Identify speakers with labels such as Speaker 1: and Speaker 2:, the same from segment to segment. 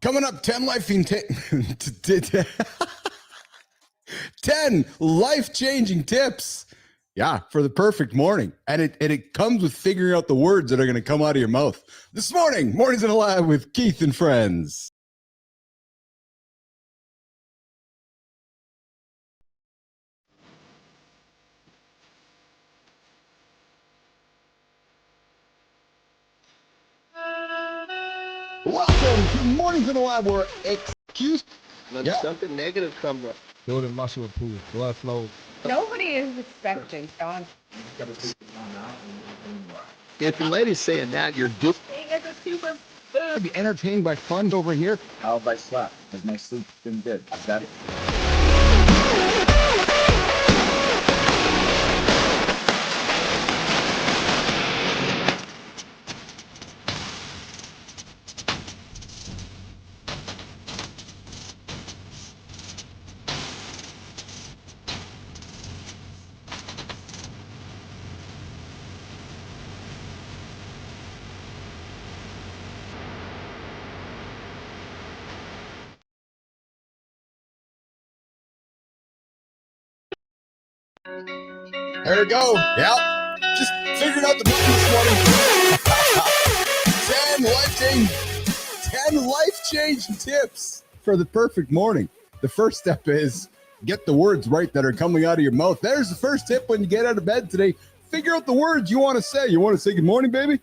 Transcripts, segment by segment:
Speaker 1: Coming up, 10 life-changing tips. Yeah, for the perfect morning. And it comes with figuring out the words that are going to come out of your mouth. This morning, Mornings in the Lab with Keith and friends. Welcome to Mornings in the Lab where excuse.
Speaker 2: When something negative comes up.
Speaker 3: Building muscle improves blood flow.
Speaker 4: Nobody is expecting, John.
Speaker 2: If the lady's saying that, you're just
Speaker 4: Being a super
Speaker 1: Be entertained by fun over here.
Speaker 5: How have I slept? Has my sleep been good? Is that
Speaker 1: There we go. Yeah. Just figured out the button this morning. 10 life-changing tips for the perfect morning. The first step is get the words right that are coming out of your mouth. There's the first tip when you get out of bed today. Figure out the words you want to say. You want to say good morning, baby?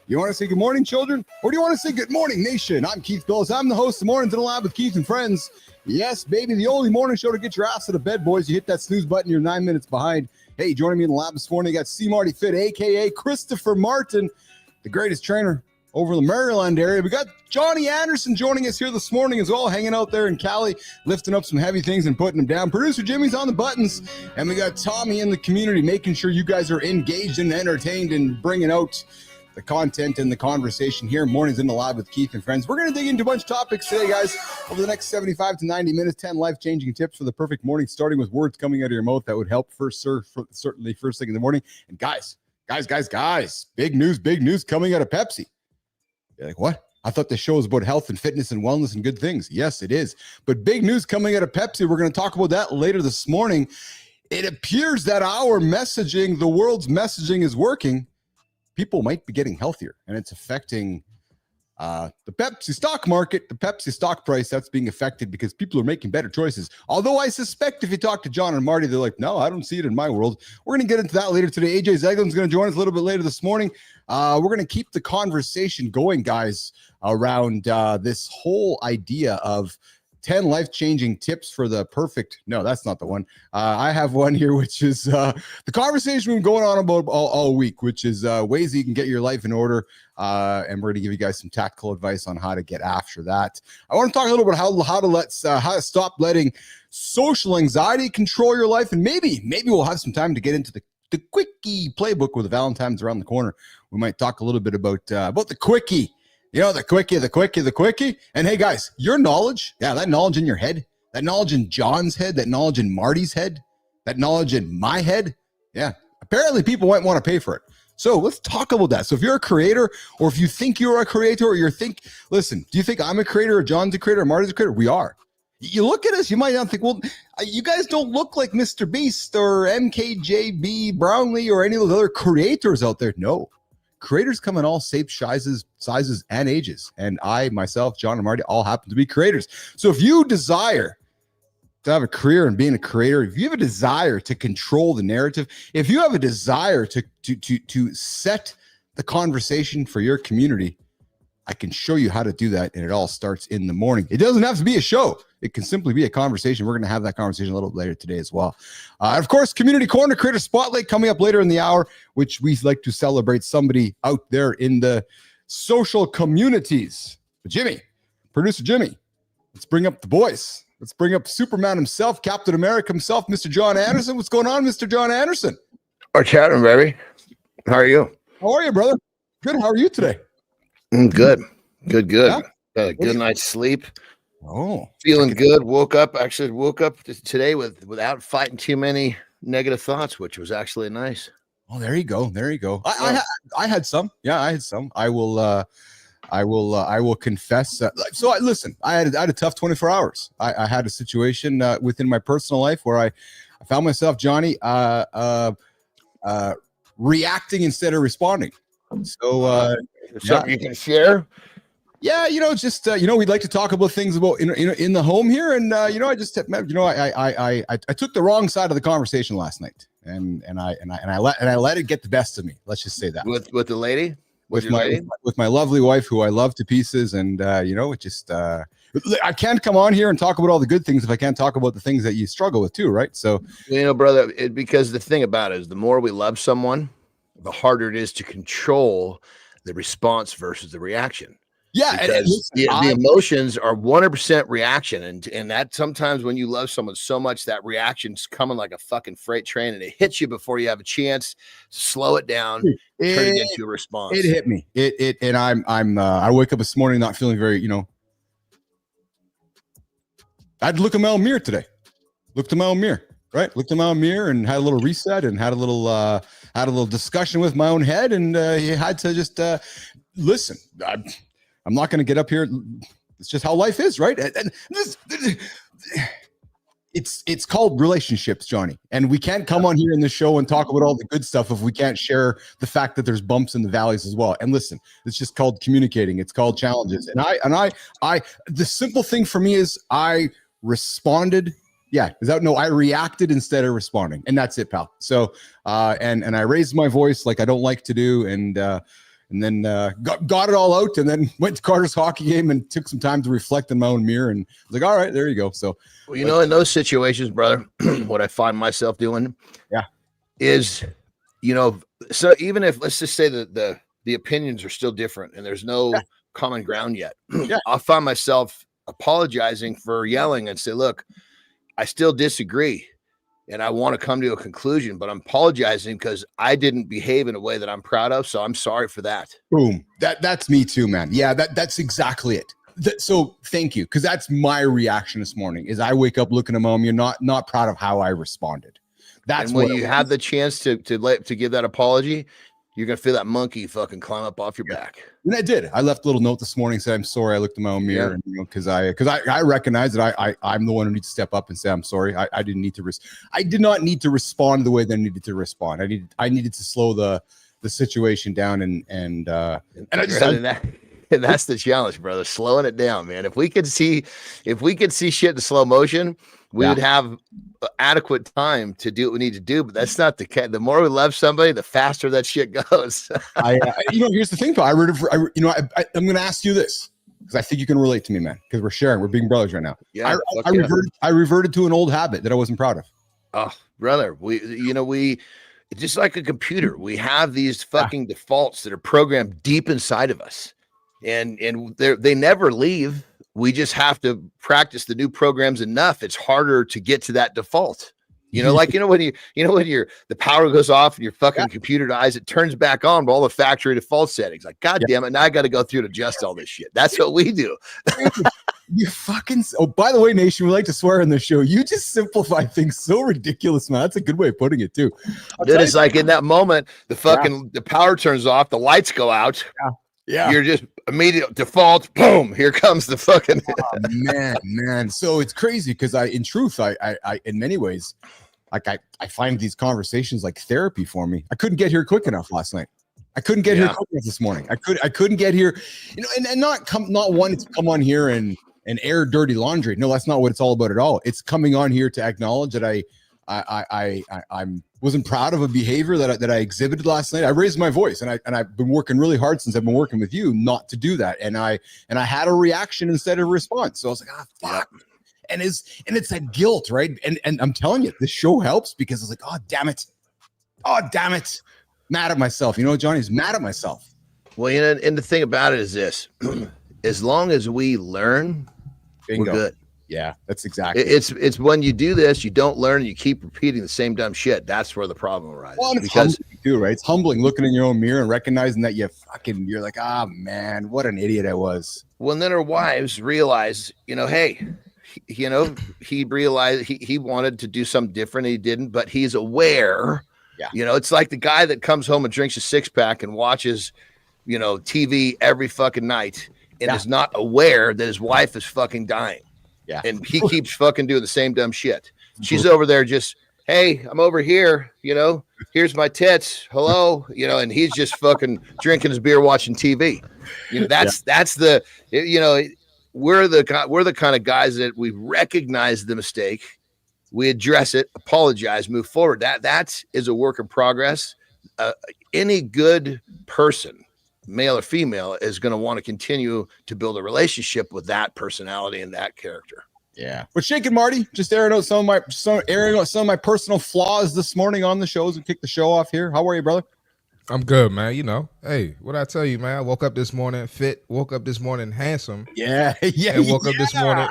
Speaker 1: You want to say good morning, children? Or do you want to say good morning, nation? I'm Keith Bilous. I'm the host of Mornings in the Lab with Keith and Friends. Yes, baby, the only morning show to get your ass out of bed, boys. You hit that snooze button, you're 9 minutes behind. Hey, joining me in the lab this morning, I got CMartyFit, a.k.a. Christopher Martin, the greatest trainer over the Maryland area. We got Jon Andersen joining us here this morning as well, hanging out there in Cali, lifting up some heavy things and putting them down. Producer Jimmy's on the buttons, and we got Tommy in the community, making sure you guys are engaged and entertained and bringing out the content and the conversation here. Mornings in the Lab with Keith and Friends. We're going to dig into a bunch of topics today, guys, over the next 75 to 90 minutes. 10 life-changing tips for the perfect morning, starting with words coming out of your mouth that would help certainly first thing in the morning. And guys, big news coming out of Pepsi. You're like, what? I thought the show was about health and fitness and wellness and good things. Yes, it is. But big news coming out of Pepsi. We're going to talk about that later this morning. It appears that our messaging, the world's messaging, is working. People might be getting healthier, and it's affecting the Pepsi stock market, the Pepsi stock price. That's being affected because people are making better choices. Although I suspect if you talk to Jon and Marty, they're like, no, I don't see it in my world. We're going to get into that later today. AJ Zeglen is going to join us a little bit later this morning. We're going to keep the conversation going, guys, around this whole idea of 10 life-changing tips for the perfect. No, that's not the one. I have one here, which is the conversation we've been going on about all week, which is ways you can get your life in order. And we're going to give you guys some tactical advice on how to get after that. I want to talk a little bit how to stop letting social anxiety control your life. And maybe we'll have some time to get into the quickie playbook with the Valentine's around the corner. We might talk a little bit about the quickie. You know, the quickie. And hey, guys, your knowledge, that knowledge in your head, that knowledge in John's head, that knowledge in Marty's head, that knowledge in my head, apparently people might want to pay for it. So let's talk about that. So if you're a creator, or if you think you're a creator, or listen, do you think I'm a creator, or John's a creator, or Marty's a creator? We are. You look at us, you might not think, well, you guys don't look like Mr. Beast or MKJB Brownlee or any of those other creators out there. No. Creators come in all shapes, sizes, and ages. And I, myself, Jon, and Marty all happen to be creators. So if you desire to have a career in being a creator, if you have a desire to control the narrative, if you have a desire to set the conversation for your community, I can show you how to do that, and it all starts in the morning. It doesn't have to be a show. It can simply be a conversation. We're going to have that conversation a little bit later today as well. Of course, Community Corner Creator Spotlight coming up later in the hour, which we like to celebrate somebody out there in the social communities. But Producer Jimmy, let's bring up the boys. Let's bring up Superman himself, Captain America himself, Mr. Jon Andersen. What's going on, Mr. Jon Andersen?
Speaker 2: We're chatting, baby. How are you?
Speaker 1: How are you, brother? Good. How are you today?
Speaker 2: Good. Yeah? Got a good night's sleep.
Speaker 1: Oh,
Speaker 2: feeling good. Woke up today without fighting too many negative thoughts, which was actually nice.
Speaker 1: Oh, there you go. I had some. Yeah, I had some. I will I will confess. Listen, I had a tough 24 hours. I had a situation within my personal life where I found myself, Johnny, reacting instead of responding. So,
Speaker 2: something you can share.
Speaker 1: Yeah, just we'd like to talk about things about in the home here, and I took the wrong side of the conversation last night, and I let it get the best of me. Let's just say that
Speaker 2: With the lady.
Speaker 1: With my lovely wife, who I love to pieces, and it just I can't come on here and talk about all the good things if I can't talk about the things that you struggle with too, right? So
Speaker 2: brother, because the thing about it is, the more we love someone, the harder it is to control the response versus the reaction.
Speaker 1: Yeah,
Speaker 2: because the emotions are 100% reaction, and that sometimes when you love someone so much, that reaction's coming like a fucking freight train, and it hits you before you have a chance to slow it down, turn it into a response.
Speaker 1: It hit me. And I wake up this morning not feeling very, I had to look in my own mirror today. Looked in my own mirror, right? Looked in my own mirror and had a little reset and had a little discussion with my own head, and you had to just listen. I'm not going to get up here. It's just how life is, right? And it's called relationships, Johnny. And we can't come on here in the show and talk about all the good stuff if we can't share the fact that there's bumps in the valleys as well. And listen, it's just called communicating. It's called challenges. And I the simple thing for me is I responded. Yeah, I reacted instead of responding, and that's it, pal. So, and I raised my voice like I don't like to do, and then got it all out, and then went to Carter's hockey game and took some time to reflect in my own mirror, and was like, all right, there you go. So,
Speaker 2: well, in those situations, brother, what I find myself doing, is, so even if, let's just say that the opinions are still different and there's no common ground yet, I'll find myself apologizing for yelling and say, look, I still disagree. And I want to come to a conclusion, but I'm apologizing because I didn't behave in a way that I'm proud of. So I'm sorry for that.
Speaker 1: Boom. That's me too, man. Yeah, that's exactly it. So thank you. Because that's my reaction this morning is I wake up looking at my you're not proud of how I responded. That's
Speaker 2: when you have the chance to give that apology, you're going to feel that monkey fucking climb up off your back.
Speaker 1: And I did. I left a little note this morning saying, I'm sorry. I looked in my own mirror, and because I recognize that I'm the one who needs to step up and say, I'm sorry. I didn't need to I did not need to respond the way that I needed to respond. I needed to slow the situation down and
Speaker 2: that's the challenge, brother. Slowing it down, man. If we could see shit in slow motion, we would have adequate time to do what we need to do, but that's not the case. The more we love somebody, the faster that shit goes.
Speaker 1: Here's the thing, Paul. I'm going to ask you this because I think you can relate to me, man. Because we're being brothers right now.
Speaker 2: Yeah,
Speaker 1: I reverted to an old habit that I wasn't proud of.
Speaker 2: Oh, brother, we just like a computer. We have these fucking defaults that are programmed deep inside of us, and they never leave. We just have to practice the new programs enough. It's harder to get to that default. When the power goes off and your fucking computer dies, it turns back on with all the factory default settings. Like, God damn it. Now I got to go through and adjust all this shit. That's what we do.
Speaker 1: You fucking, by the way, Nation, we like to swear in the show. You just simplify things so ridiculous, man. That's a good way of putting it too.
Speaker 2: Dude, it's like in that moment, the power turns off, the lights go out.
Speaker 1: Yeah.
Speaker 2: You're just immediate default. Boom. Here comes the fucking
Speaker 1: man. So it's crazy because in truth, I in many ways, like I find these conversations like therapy for me. I couldn't get here quick enough last night. I couldn't get here quick enough this morning. I couldn't get here, and not wanting to come on here and air dirty laundry. No, that's not what it's all about at all. It's coming on here to acknowledge that I wasn't proud of a behavior that I exhibited last night. I raised my voice, and I've been working really hard since I've been working with you not to do that. And I had a reaction instead of a response. So I was like, fuck. And it's that guilt, right? And I'm telling you, this show helps because it's like, oh damn it, mad at myself. Johnny's mad at myself.
Speaker 2: Well, and the thing about it is this: as long as we learn, we're good.
Speaker 1: Yeah, that's exactly.
Speaker 2: It's when you do this, you don't learn, and you keep repeating the same dumb shit. That's where the problem arises.
Speaker 1: Well, it's humbling too, right? It's humbling looking in your own mirror and recognizing that you're like, man, what an idiot I was.
Speaker 2: Well, and then our wives realize, hey, he realized he wanted to do something different. He didn't, but he's aware.
Speaker 1: Yeah.
Speaker 2: It's like the guy that comes home and drinks a 6-pack and watches TV every fucking night and
Speaker 1: Yeah.
Speaker 2: is not aware that his wife is fucking dying.
Speaker 1: Yeah.
Speaker 2: And he keeps fucking doing the same dumb shit. She's over there just, hey, I'm over here, here's my tits. Hello, and he's just fucking drinking his beer, watching TV. That's the, we're the kind of guys that we recognize the mistake. We address it, apologize, move forward. That is a work in progress. Any good person, male or female, is going to want to continue to build a relationship with that personality and that character.
Speaker 1: Yeah. But Shake and Marty, just airing out some of my personal flaws this morning on the shows and kick the show off here. How are you, brother?
Speaker 3: I'm good, man. Hey, what I tell you, man? I woke up this morning fit, woke up this morning handsome.
Speaker 1: Yeah.
Speaker 3: And woke up this morning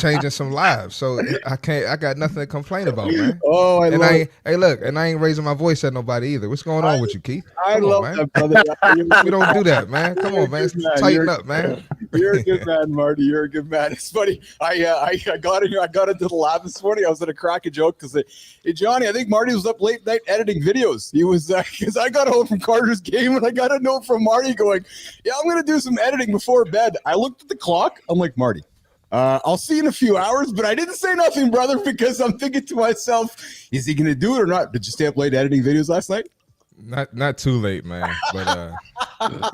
Speaker 3: changing some lives. So I got nothing to complain about, man.
Speaker 1: Oh, I love it.
Speaker 3: Hey, look, and I ain't raising my voice at nobody either. What's going on with you, Keith?
Speaker 1: I love that, brother.
Speaker 3: We don't do that, man. Come on, man. Tighten up, man.
Speaker 1: You're a good man, Marty. You're a good man. It's funny. I got in here. I got into the lab this morning. I was going to crack a joke because, hey, Johnny, I think Marty was up late night editing videos. He was, because I got home from Carter's game and I got a note from Marty going, yeah, I'm going to do some editing before bed. I looked at the clock. I'm like, Marty, I'll see you in a few hours, but I didn't say nothing, brother, because I'm thinking to myself, is he going to do it or not? Did you stay up late editing videos last night?
Speaker 3: Not too late, man. But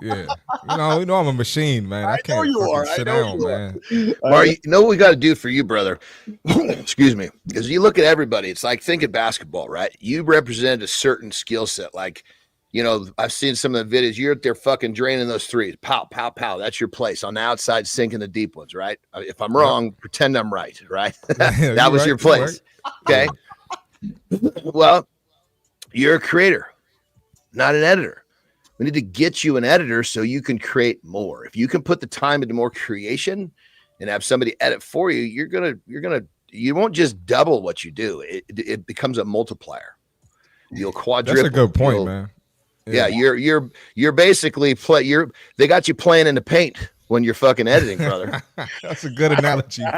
Speaker 3: yeah, I'm a machine, man. I can't sit down, man.
Speaker 2: Marty, you know what we got to do for you, brother? Excuse me, because you look at everybody. It's like thinking basketball, right? You represent a certain skill set. Like, I've seen some of the videos. You're out there fucking draining those threes. Pow, pow, pow. That's your place on the outside, sinking the deep ones, right? If I'm wrong, pretend I'm right, right? That was your place. Okay. Well, you're a creator, not an editor. We need to get you an editor so you can create more. If you can put the time into more creation and have somebody edit for you, you won't just double what you do. It becomes a multiplier. You'll quadruple.
Speaker 3: That's a good point, man.
Speaker 2: Yeah, you're basically they got you playing in the paint when you're fucking editing, brother.
Speaker 3: That's a good analogy, bro.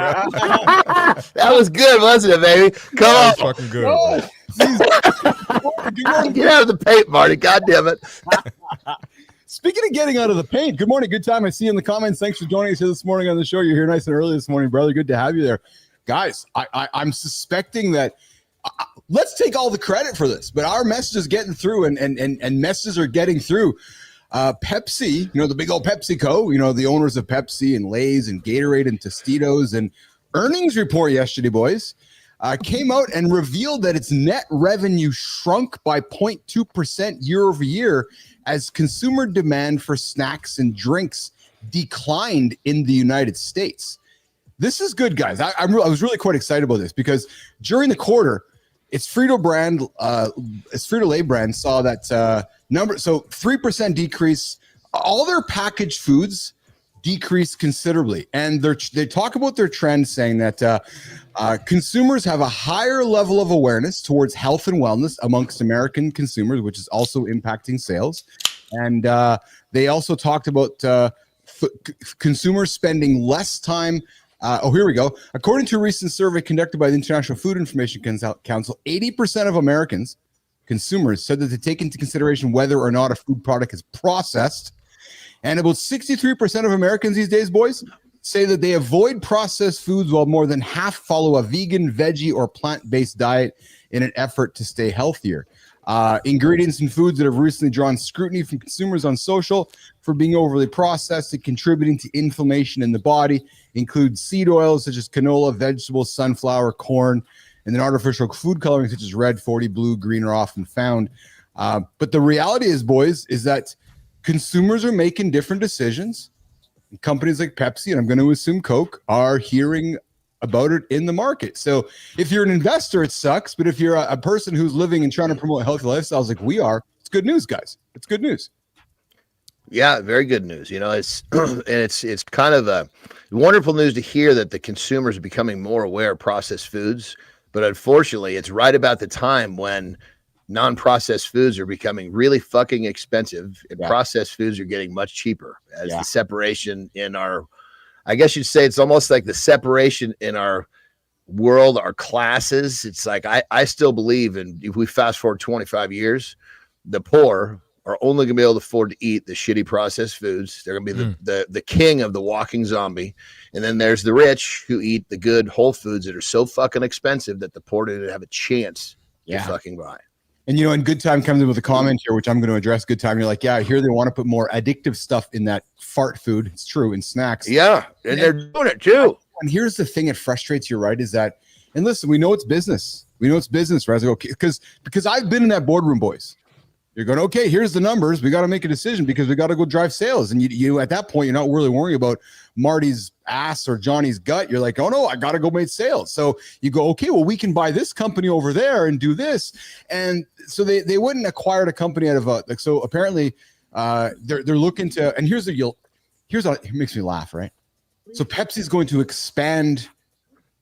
Speaker 2: That was good, wasn't it, baby? Come on.
Speaker 3: Fucking good.
Speaker 2: Get out of the paint, Marty. God damn it.
Speaker 1: Speaking of getting out of the paint, good morning. Good time. I see you in the comments. Thanks for joining us here this morning on the show. You're here nice and early this morning, brother. Good to have you there. Guys, I'm suspecting that let's take all the credit for this, but our message is getting through and messages are getting through. Pepsi, the big old PepsiCo, the owners of Pepsi and Lay's and Gatorade and Tostitos, and earnings report yesterday, boys, came out and revealed that its net revenue shrunk by 0.2% year over year as consumer demand for snacks and drinks declined in the United States. This is good, guys. I was really quite excited about this because during the quarter, its Frito-Lay brand saw that number. So 3% decrease. All their packaged foods decreased considerably. And they talk about their trend saying that consumers have a higher level of awareness towards health and wellness amongst American consumers, which is also impacting sales. And they also talked about consumers spending less time. Here we go. According to a recent survey conducted by the International Food Information Council, 80% of Americans, consumers, said that they take into consideration whether or not a food product is processed. And about 63% of Americans these days, boys, say that they avoid processed foods while more than half follow a vegan, veggie, or plant-based diet in an effort to stay healthier. Ingredients in foods that have recently drawn scrutiny from consumers on social for being overly processed and contributing to inflammation in the body include seed oils such as canola, vegetables, sunflower, corn, and then artificial food coloring such as red, 40, blue, green are often found. But the reality is, boys, is that consumers are making different decisions. Companies like Pepsi, and I'm going to assume Coke, are hearing about it in the market. So if you're an investor, it sucks. But if you're a person who's living and trying to promote healthy lifestyles like we are, it's good news, guys. It's good news.
Speaker 2: Yeah, very good news. It's and it's kind of a wonderful news to hear that the consumers are becoming more aware of processed foods. But unfortunately, it's right about the time when non-processed foods are becoming really fucking expensive and processed foods are getting much cheaper as the separation in our, I guess you'd say it's almost like the separation in our world, our classes. It's like, I still believe in, if we fast forward 25 years, the poor are only going to be able to afford to eat the shitty processed foods. They're going to be the king of the walking zombie. And then there's the rich who eat the good whole foods that are so fucking expensive that the poor didn't have a chance to fucking buy.
Speaker 1: And, you know, and Good Time comes in with a comment here, which I'm going to address. Good Time, you're like, yeah, here they want to put more addictive stuff in that fart food. It's true, in snacks.
Speaker 2: Yeah, and they're doing it too.
Speaker 1: And here's the thing that frustrates you, right, is that, and listen, we know it's business. We know it's business, right? Okay, because I've been in that boardroom, boys. You're going, okay, here's the numbers. We got to make a decision because we got to go drive sales. And you at that point, you're not really worrying about Marty's ass or Johnny's gut. You're like, oh no, I got to go make sales. So you go, okay, well, we can buy this company over there and do this. And so they wouldn't acquire a company out of so apparently they're looking to, and here's it makes me laugh, right? So Pepsi's going to expand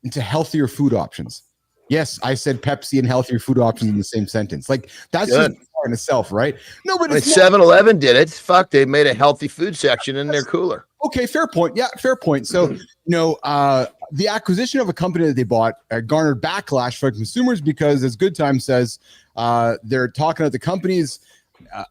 Speaker 1: into healthier food options. Yes, I said Pepsi and healthier food options in the same sentence. Like that's just in itself, right? No, but it's
Speaker 2: 7-Eleven did it. Fuck, they made a healthy food section in their cooler.
Speaker 1: Okay, fair point. Yeah, fair point. So, you know, the acquisition of a company that they bought garnered backlash from consumers because, as Good Time says, they're talking about the companies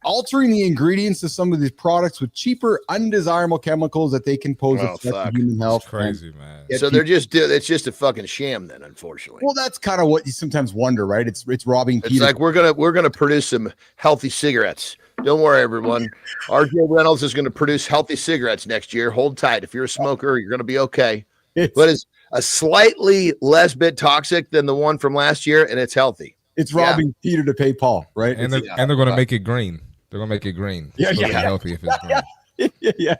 Speaker 1: altering the ingredients of some of these products with cheaper, undesirable chemicals that they can pose a threat to human health.
Speaker 3: It's crazy, man.
Speaker 2: So it's just a fucking sham then, unfortunately.
Speaker 1: Well, that's kind of what you sometimes wonder, right? It's robbing
Speaker 2: It's
Speaker 1: Peter.
Speaker 2: like we're gonna produce some healthy cigarettes. Don't worry, everyone. RJ Reynolds is going to produce healthy cigarettes next year. Hold tight. If you're a smoker, you're going to be okay. But it's a slightly less bit toxic than the one from last year, and it's healthy.
Speaker 1: It's robbing Peter to pay Paul, right?
Speaker 3: And they're going to make it green. They're going to make it green.
Speaker 1: Yeah,
Speaker 3: healthy if it's green.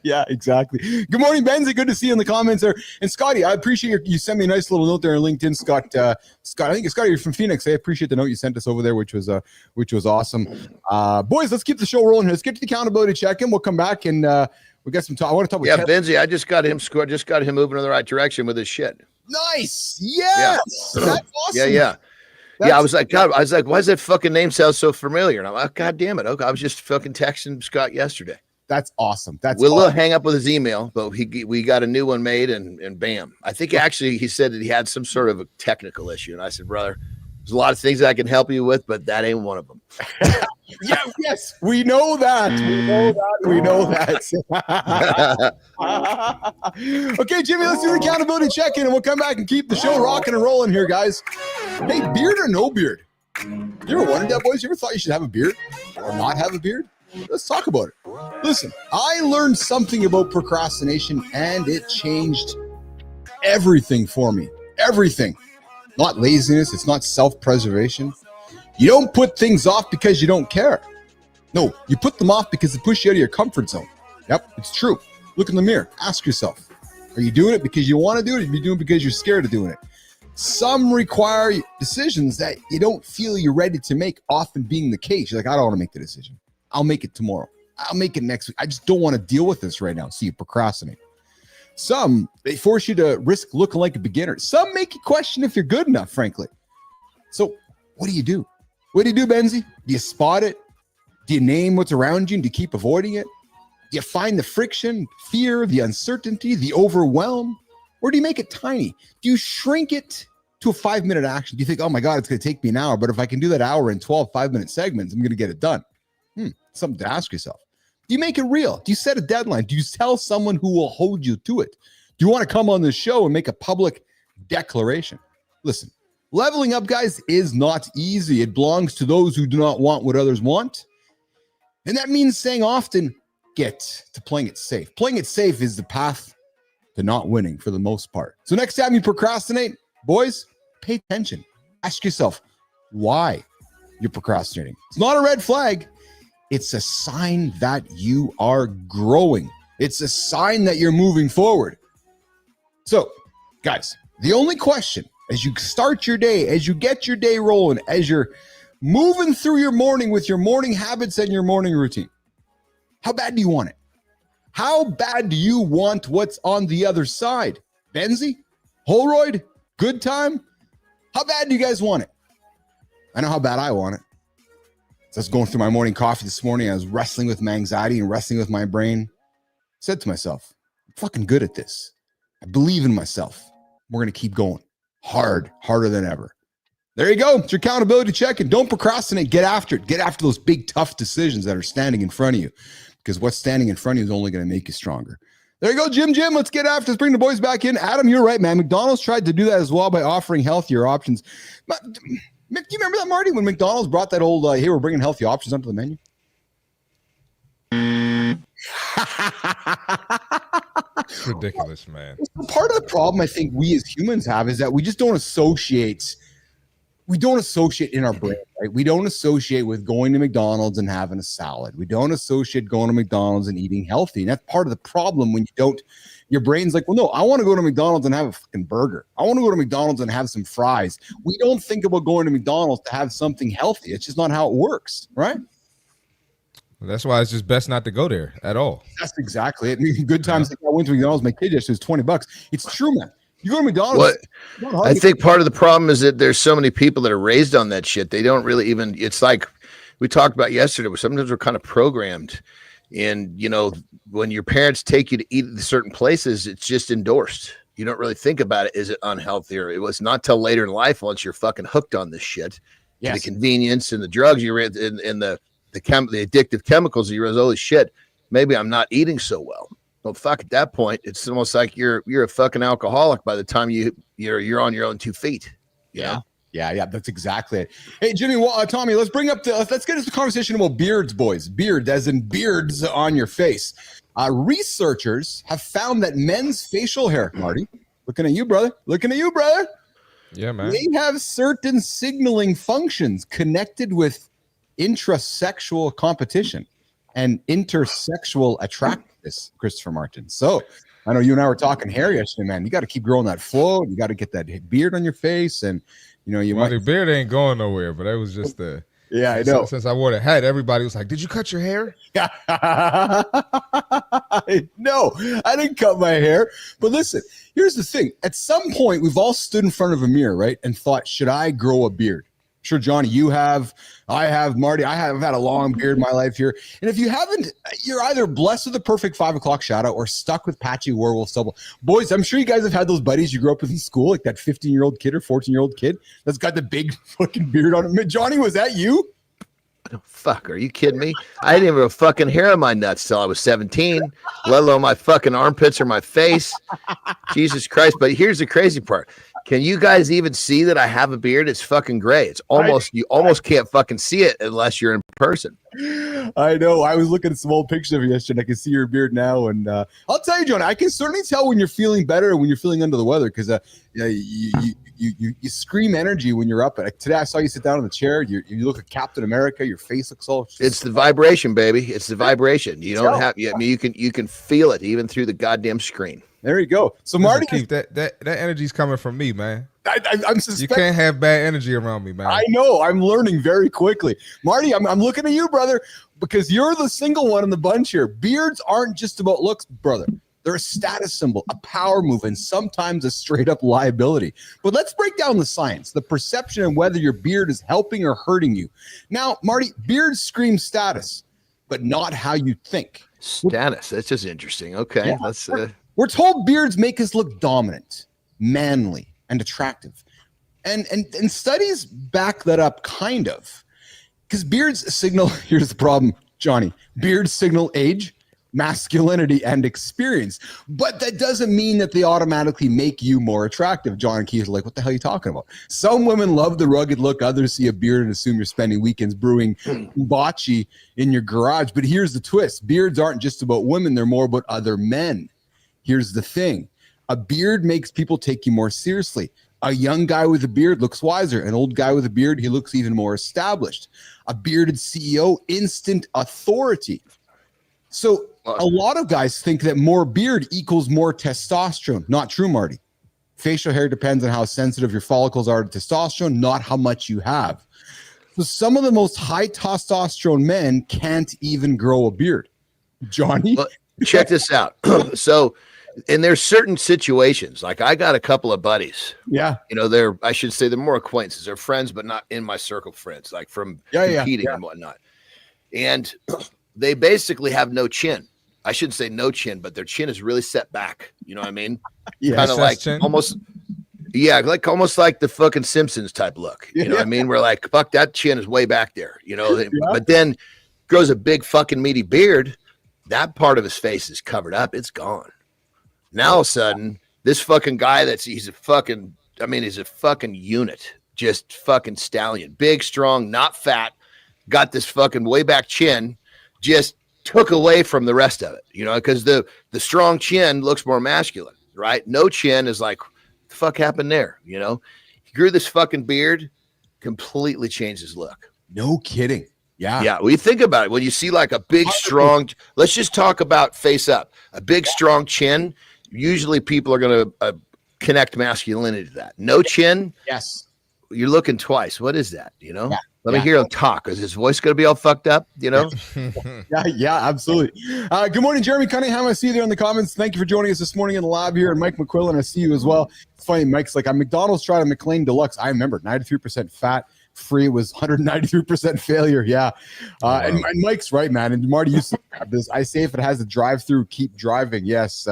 Speaker 1: Yeah, exactly. Good morning, Benzie. Good to see you in the comments there. And Scotty, I appreciate you sent me a nice little note there on LinkedIn, Scott. I think Scotty, you're from Phoenix. I appreciate the note you sent us over there, which was awesome. Boys, let's keep the show rolling here. Let's get to the accountability check-in. We'll come back and we got some talk. I want to talk with
Speaker 2: Benzie. I just got him moving in the right direction with his shit.
Speaker 1: Nice. Yes. Yeah. That's awesome.
Speaker 2: Yeah. I was like, why does that fucking name sound so familiar? And I'm like, God damn it. Okay, I was just fucking texting Scott yesterday.
Speaker 1: That's awesome.
Speaker 2: We'll hang up with his email, but we got a new one made and bam. I think actually he said that he had some sort of a technical issue. And I said, brother, there's a lot of things I can help you with, but that ain't one of them.
Speaker 1: Yes, we know that. We know that. Okay, Jimmy, let's do the accountability check-in and we'll come back and keep the show rocking and rolling here, guys. Hey, beard or no beard? You ever wondered that, boys? You ever thought you should have a beard or not have a beard? Let's talk about it. Listen, I learned something about procrastination and it changed everything for me. Everything. Not laziness. It's not self-preservation. You don't put things off because you don't care. No, you put them off because it pushes you out of your comfort zone. Yep, it's true. Look in the mirror. Ask yourself, are you doing it because you want to do it? Or are you doing it because you're scared of doing it? Some require decisions that you don't feel you're ready to make, often being the case. You're like, I don't want to make the decision. I'll make it tomorrow. I'll make it next week. I just don't want to deal with this right now. So you procrastinate. Some, they force you to risk looking like a beginner. Some make you question if you're good enough, frankly. So what do you do? What do you do, Benzie? Do you spot it? Do you name what's around you and do you keep avoiding it? Do you find the friction, fear, the uncertainty, the overwhelm? Or do you make it tiny? Do you shrink it to a 5-minute action? Do you think, oh my God, it's going to take me an hour, but if I can do that hour in 12 5-minute segments, I'm going to get it done? Something to ask yourself. Do you make it real? Do you set a deadline? Do you tell someone who will hold you to it? Do you want to come on the show and make a public declaration? Listen, leveling up, guys, is not easy. It belongs to those who do not want what others want. And that means saying often, get to playing it safe. Playing it safe is the path to not winning for the most part. So next time you procrastinate, boys, pay attention. Ask yourself why you're procrastinating. It's not a red flag. It's a sign that you are growing. It's a sign that you're moving forward. So, guys, the only question as you start your day, as you get your day rolling, as you're moving through your morning with your morning habits and your morning routine, how bad do you want it? How bad do you want what's on the other side? Benzie? Holroyd? Good time? How bad do you guys want it? I know how bad I want it. So I was going through my morning coffee this morning. I was wrestling with my anxiety and wrestling with my brain. I said to myself, I'm fucking good at this. I believe in myself. We're going to keep going. Harder than ever. There you go. It's your accountability check. And don't procrastinate. Get after it. Get after those big, tough decisions that are standing in front of you, because what's standing in front of you is only going to make you stronger. There you go, Jim. Let's get after. Let's bring the boys back in. Adam, you're right, man. McDonald's tried to do that as well by offering healthier options. But, do you remember that, Marty, when McDonald's brought that old, hey, we're bringing healthy options onto the menu?
Speaker 3: It's ridiculous, man.
Speaker 1: Part of the problem I think we as humans have is that we just don't associate. We don't associate in our brain, right? We don't associate with going to McDonald's and having a salad. We don't associate going to McDonald's and eating healthy. And that's part of the problem when you don't, your brain's like, well, no, I want to go to McDonald's and have a fucking burger. I want to go to McDonald's and have some fries. We don't think about going to McDonald's to have something healthy. It's just not how it works, right?
Speaker 3: That's why it's just best not to go there at all.
Speaker 1: That's exactly it. I mean, good times. Like I went to McDonald's, my kid yesterday was $20. It's true, man. You go to McDonald's.
Speaker 2: I think part of the problem is that there's so many people that are raised on that shit. They don't really even, it's like we talked about yesterday, where sometimes we're kind of programmed. And, you know, when your parents take you to eat at certain places, it's just endorsed. You don't really think about it. Is it unhealthy? Or it was not till later in life, once you're fucking hooked on this shit, the convenience and the drugs you're in, and the addictive chemicals, you realize, holy shit, maybe I'm not eating so well. Well, fuck, at that point, it's almost like you're a fucking alcoholic by the time you're on your own 2 feet.
Speaker 1: Yeah. That's exactly it. Hey, Jimmy, Tommy, let's get into the conversation about beards, boys. Beards, as in beards on your face. Researchers have found that men's facial hair, Marty, looking at you, brother.
Speaker 3: Yeah, man.
Speaker 1: They have certain signaling functions connected with intrasexual competition and intersexual attractiveness, Christopher Martin. So I know you and I were talking hair yesterday, man. You got to keep growing that flow. You got to get that beard on your face, and
Speaker 3: the beard ain't going nowhere. But that was just the
Speaker 1: I know.
Speaker 3: Since I wore the hat, everybody was like, "Did you cut your hair?"
Speaker 1: No, I didn't cut my hair. But listen, here's the thing. At some point, we've all stood in front of a mirror, right, and thought, "Should I grow a beard?" Sure, Johnny, you have. I have, Marty. I have had a long beard in my life here. And if you haven't, you're either blessed with the perfect 5 o'clock shadow or stuck with patchy werewolf stubble. Boys, I'm sure you guys have had those buddies you grew up with in school, like that 15-year-old kid or 14-year-old kid that's got the big fucking beard on him. Johnny, was that you?
Speaker 2: Oh, fuck, are you kidding me? I didn't even have a fucking hair on my nuts till I was 17, let alone my fucking armpits or my face. Jesus Christ. But here's the crazy part. Can you guys even see that I have a beard? It's fucking gray. It's you almost can't fucking see it unless you're in person.
Speaker 1: I know. I was looking at some old pictures of you yesterday. I can see your beard now. And I'll tell you, John, I can certainly tell when you're feeling better and when you're feeling under the weather, because you scream energy when you're up. Today I saw you sit down in the chair. You look like Captain America. Your face looks all.
Speaker 2: It's the vibration, baby. It's the vibration. You don't have. I mean, you can feel it even through the goddamn screen.
Speaker 1: There you go. So Marty,
Speaker 3: Keith, that energy's coming from me, man.
Speaker 1: I'm
Speaker 3: you can't have bad energy around me, man.
Speaker 1: I know. I'm learning very quickly. Marty, I'm looking at you, brother, because you're the single one in the bunch here. Beards aren't just about looks, brother. They're a status symbol, a power move, and sometimes a straight up liability. But let's break down the science, the perception, and whether your beard is helping or hurting you. Now, Marty, beards scream status, but not how you think.
Speaker 2: Status. That's just interesting. Okay.
Speaker 1: Yeah.
Speaker 2: Let's.
Speaker 1: We're told beards make us look dominant, manly, and attractive. And studies back that up, kind of. Because beards signal, here's the problem, Johnny. Beards signal age, masculinity, and experience. But that doesn't mean that they automatically make you more attractive. John and Keith are like, what the hell are you talking about? Some women love the rugged look. Others see a beard and assume you're spending weekends brewing bocce in your garage. But here's the twist. Beards aren't just about women. They're more about other men. Here's the thing. A beard makes people take you more seriously. A young guy with a beard looks wiser. An old guy with a beard, he looks even more established. A bearded CEO, instant authority. So a lot of guys think that more beard equals more testosterone. Not true, Marty. Facial hair depends on how sensitive your follicles are to testosterone, not how much you have. So some of the most high testosterone men can't even grow a beard. Johnny?
Speaker 2: Well, check this out. So, and there's certain situations, like I got a couple of buddies.
Speaker 1: Yeah.
Speaker 2: I should say they're more acquaintances. They're friends, but not in my circle of friends, like from competing and whatnot. And they basically have no chin. I shouldn't say no chin, but their chin is really set back. You know what I mean?
Speaker 1: Yeah.
Speaker 2: Kind of like
Speaker 3: chin.
Speaker 2: almost. Yeah, like almost like the fucking Simpsons type look. You know what I mean? We're like, fuck, that chin is way back there, you know. But then grows a big fucking meaty beard. That part of his face is covered up. It's gone. Now all of a sudden, this fucking guy he's a fucking unit. Just fucking stallion. Big, strong, not fat. Got this fucking way back chin. Just took away from the rest of it, you know, because the strong chin looks more masculine, right? No chin is like, the fuck happened there, you know? He grew this fucking beard, completely changed his look.
Speaker 1: No kidding. Yeah.
Speaker 2: Well, you think about it. When you see like a big, strong, let's just talk about face up, a big, strong chin. Usually people are going to connect masculinity to that. No chin.
Speaker 1: Yes.
Speaker 2: You're looking twice. What is that? You know? Let me hear him talk. Is his voice going to be all fucked up? You know?
Speaker 1: Yeah, absolutely. Good morning, Jeremy Cunningham. I see you there in the comments. Thank you for joining us this morning in the lab here. And Mike McQuillan, I see you as well. It's funny, Mike's like, McDonald's tried a McLean Deluxe. I remember 93% fat. Free was 193% failure. Yeah. And Mike's right, man. And Marty used to have this. I say if it has a drive-through, keep driving. Yes.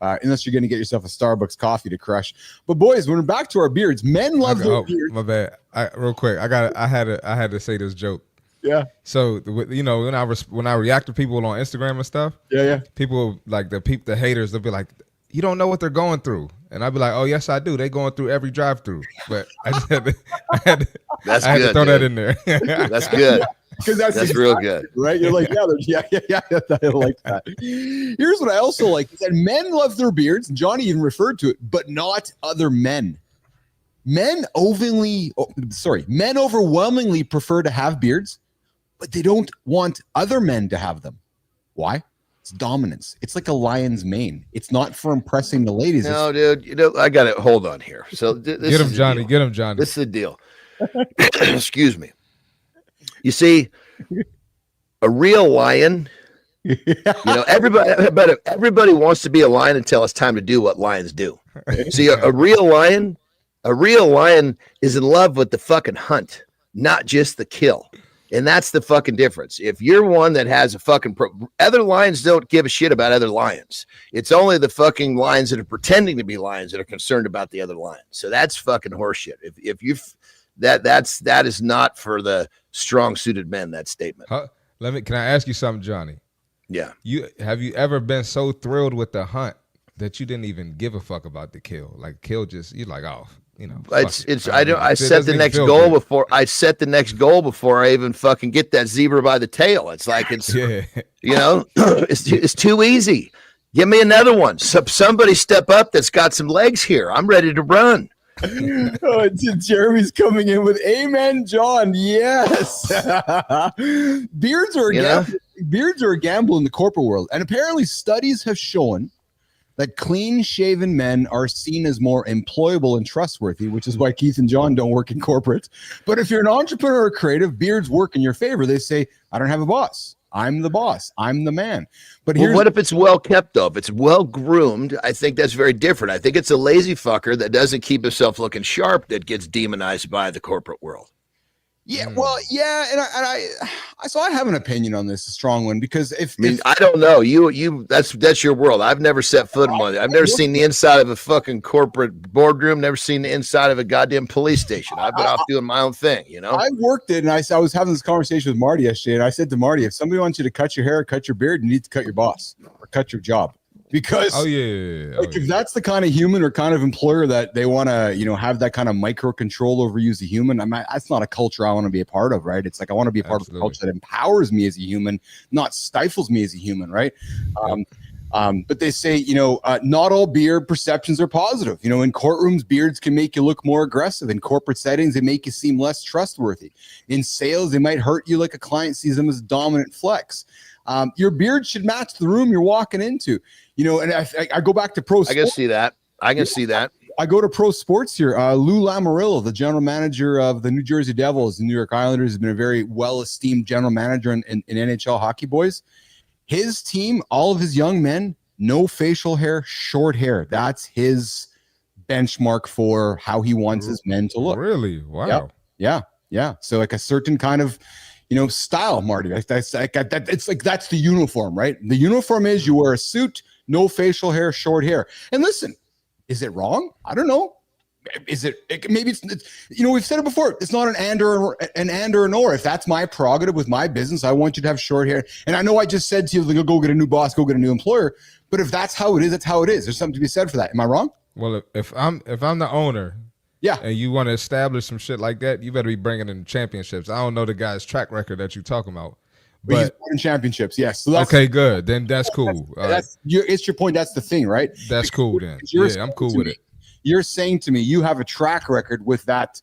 Speaker 1: Unless you're going to get yourself a Starbucks coffee to crush. But boys, when we're back to our beards, men love their beards.
Speaker 3: My bad. Real quick, I had to say this joke.
Speaker 1: Yeah.
Speaker 3: So you know, when I react to people on Instagram and stuff, people like the haters, they'll be like, "You don't know what they're going through," and I'd be like, "Oh yes, I do. They going through every drive-through." But I just had to throw that in there.
Speaker 2: That's good.
Speaker 1: Because that's
Speaker 2: real good,
Speaker 1: right? You're like, yeah, I like that. Here's what I also like: is that men love their beards. Johnny even referred to it, but not other men. Men overwhelmingly prefer to have beards, but they don't want other men to have them. Why? It's dominance. It's like a lion's mane. It's not for impressing the ladies.
Speaker 2: No, dude. You know, I got to hold on here. So
Speaker 3: get him, Johnny. Get him, Johnny.
Speaker 2: This is the deal. Excuse me. You see, a real lion, you know, everybody wants to be a lion until it's time to do what lions do. See, a real lion is in love with the fucking hunt, not just the kill. And that's the fucking difference. If you're one that has a fucking other lions don't give a shit about other lions. It's only the fucking lions that are pretending to be lions that are concerned about the other lions. So that's fucking horseshit. If you that is not for the strong suited men, that statement.
Speaker 3: Can I ask you something, Johnny?
Speaker 2: Yeah.
Speaker 3: Have you ever been so thrilled with the hunt that you didn't even give a fuck about the kill? Like kill you're like, oh, you know.
Speaker 2: I set the next goal before I even fucking get that zebra by the tail. It's like you know, it's too easy. Give me another one. Somebody step up that's got some legs here. I'm ready to run.
Speaker 1: Jeremy's coming in with amen, John. Yes. Beards are a gamble in the corporate world. And apparently studies have shown that clean-shaven men are seen as more employable and trustworthy, which is why Keith and John don't work in corporate. But if you're an entrepreneur or creative, beards work in your favor. They say, I don't have a boss. I'm the boss. I'm the man. But
Speaker 2: what if it's well kept, though? If it's well groomed, I think that's very different. I think it's a lazy fucker that doesn't keep himself looking sharp that gets demonized by the corporate world.
Speaker 1: Yeah, well, yeah, and I have an opinion on this, a strong one, because
Speaker 2: I don't know, you that's your world. I've never set foot in one. I've never seen the inside of a fucking corporate boardroom. Never seen the inside of a goddamn police station. I've been off doing my own thing, you know.
Speaker 1: I worked it, and I was having this conversation with Marty yesterday, and I said to Marty, if somebody wants you to cut your hair, cut your beard, you need to cut your boss or cut your job. Because if that's the kind of human or kind of employer that they want to, you know, have that kind of micro control over you as a human, that's not a culture I want to be a part of, right? It's like I want to be a part of a culture that empowers me as a human, not stifles me as a human, right? But they say, you know, not all beard perceptions are positive. You know, in courtrooms, beards can make you look more aggressive. In corporate settings, they make you seem less trustworthy. In sales, they might hurt you like a client sees them as a dominant flex. Your beard should match the room you're walking into. You know, and I go back to pro sports.
Speaker 2: I can see that.
Speaker 1: I go to pro sports here. Lou Lamoriello, the general manager of the New Jersey Devils, the New York Islanders, has been a very well-esteemed general manager in NHL hockey, boys. His team, all of his young men, no facial hair, short hair. That's his benchmark for how he wants his men to look.
Speaker 3: Really? Wow.
Speaker 1: Yeah. So like a certain kind of, you know, style, Marty. It's like that's the uniform, right? The uniform is you wear a suit, no facial hair, short hair. And listen, is it wrong? I don't know. Is it maybe it's we've said it before. It's not an and or an or. If that's my prerogative with my business, I want you to have short hair. And I know I just said to you, like, go get a new boss, go get a new employer. But if that's how it is, that's how it is. There's something to be said for that. Am I wrong?
Speaker 3: Well, if I'm the owner,
Speaker 1: yeah,
Speaker 3: and you want to establish some shit like that, you better be bringing in championships. I don't know the guy's track record that you're talking about.
Speaker 1: But he's winning championships, yes. So that's,
Speaker 3: okay, good. Then that's cool.
Speaker 1: It's your point. That's the thing, right?
Speaker 3: That's cool then. Yeah, I'm cool with it.
Speaker 1: You're saying to me you have a track record with that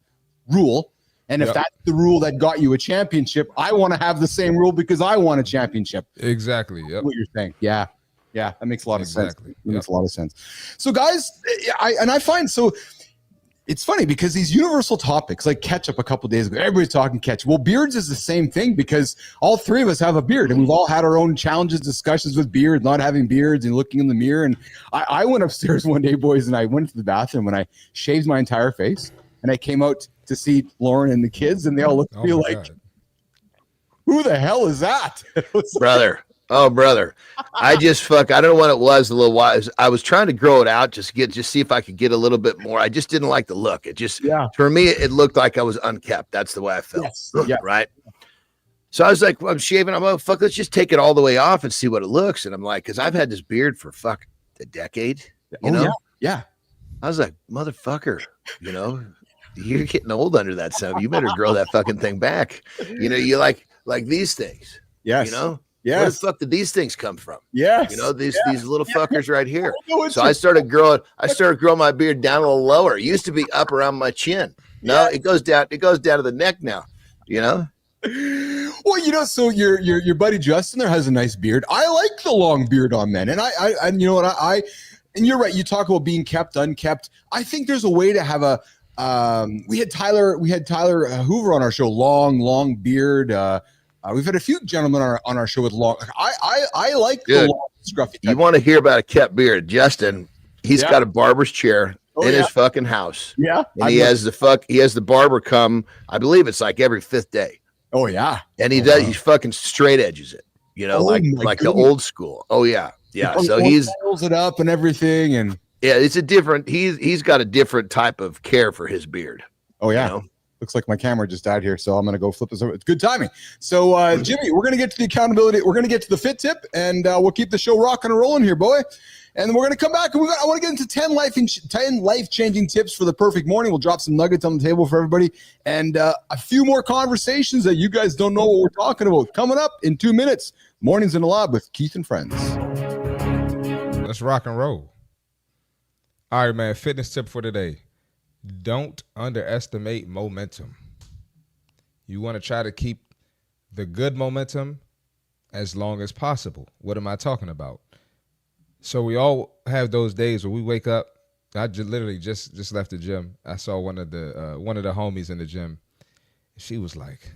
Speaker 1: rule, and if that's the rule that got you a championship, I want to have the same rule because I want a championship.
Speaker 3: Exactly. Yep.
Speaker 1: What you're saying, yeah, that makes a lot of sense. It makes a lot of sense. So, guys, I find so. It's funny because these universal topics like ketchup a couple days ago, everybody's talking ketchup. Well, beards is the same thing because all three of us have a beard and we've all had our own challenges, discussions with beards, not having beards and looking in the mirror. And I went upstairs one day, boys, and I went to the bathroom and I shaved my entire face and I came out to see Lauren and the kids and they all looked at me like, who the hell is that?
Speaker 2: Brother. Oh, brother. I don't know what it was a little while. I was trying to grow it out, just see if I could get a little bit more. I just didn't like the look. It just, for me, it looked like I was unkept. That's the way I felt.
Speaker 1: Yes.
Speaker 2: Right. So I was like, well, I'm shaving. I'm like, fuck, let's just take it all the way off and see what it looks. And I'm like, cause I've had this beard for a decade, you know?
Speaker 1: Yeah.
Speaker 2: I was like, motherfucker, you're getting old under that stuff. You better grow that fucking thing back. You like these things,
Speaker 1: yes.
Speaker 2: Yeah. Where the fuck did these things come from?
Speaker 1: Yeah.
Speaker 2: These little fuckers right here. So I started growing my beard down a little lower. It used to be up around my chin. No, it goes down to the neck now,
Speaker 1: Well, so your buddy Justin there has a nice beard. I like the long beard on men. And I you know what and you're right, you talk about being kept, unkept. I think there's a way to have we had Tyler Hoover on our show, long beard. We've had a few gentlemen on our show with long. I like the long scruffy.
Speaker 2: You want to hear about a kept beard? Justin, he's got a barber's chair in his fucking house.
Speaker 1: Yeah,
Speaker 2: and he has the barber come. I believe it's like every 5th day.
Speaker 1: Oh yeah,
Speaker 2: and he he fucking straight edges it. Like the old school. Oh yeah. So he's
Speaker 1: rolls it up and everything, and
Speaker 2: it's a different. He's got a different type of care for his beard.
Speaker 1: Oh yeah. Looks like my camera just died here, so I'm going to go flip this over. It's good timing. So, Jimmy, we're going to get to the accountability. We're going to get to the fit tip, and we'll keep the show rocking and rolling here, boy. And we're going to come back, and I want to get into 10 life-changing tips for the perfect morning. We'll drop some nuggets on the table for everybody, and a few more conversations that you guys don't know what we're talking about. Coming up in 2 minutes, Mornings in the Lab with Keith and Friends.
Speaker 3: Let's rock and roll. All right, man, fitness tip for today. Don't underestimate momentum. You want to try to keep the good momentum as long as possible. What am I talking about? So we all have those days where we wake up. I literally just left the gym. I saw one of the homies in the gym. She was like,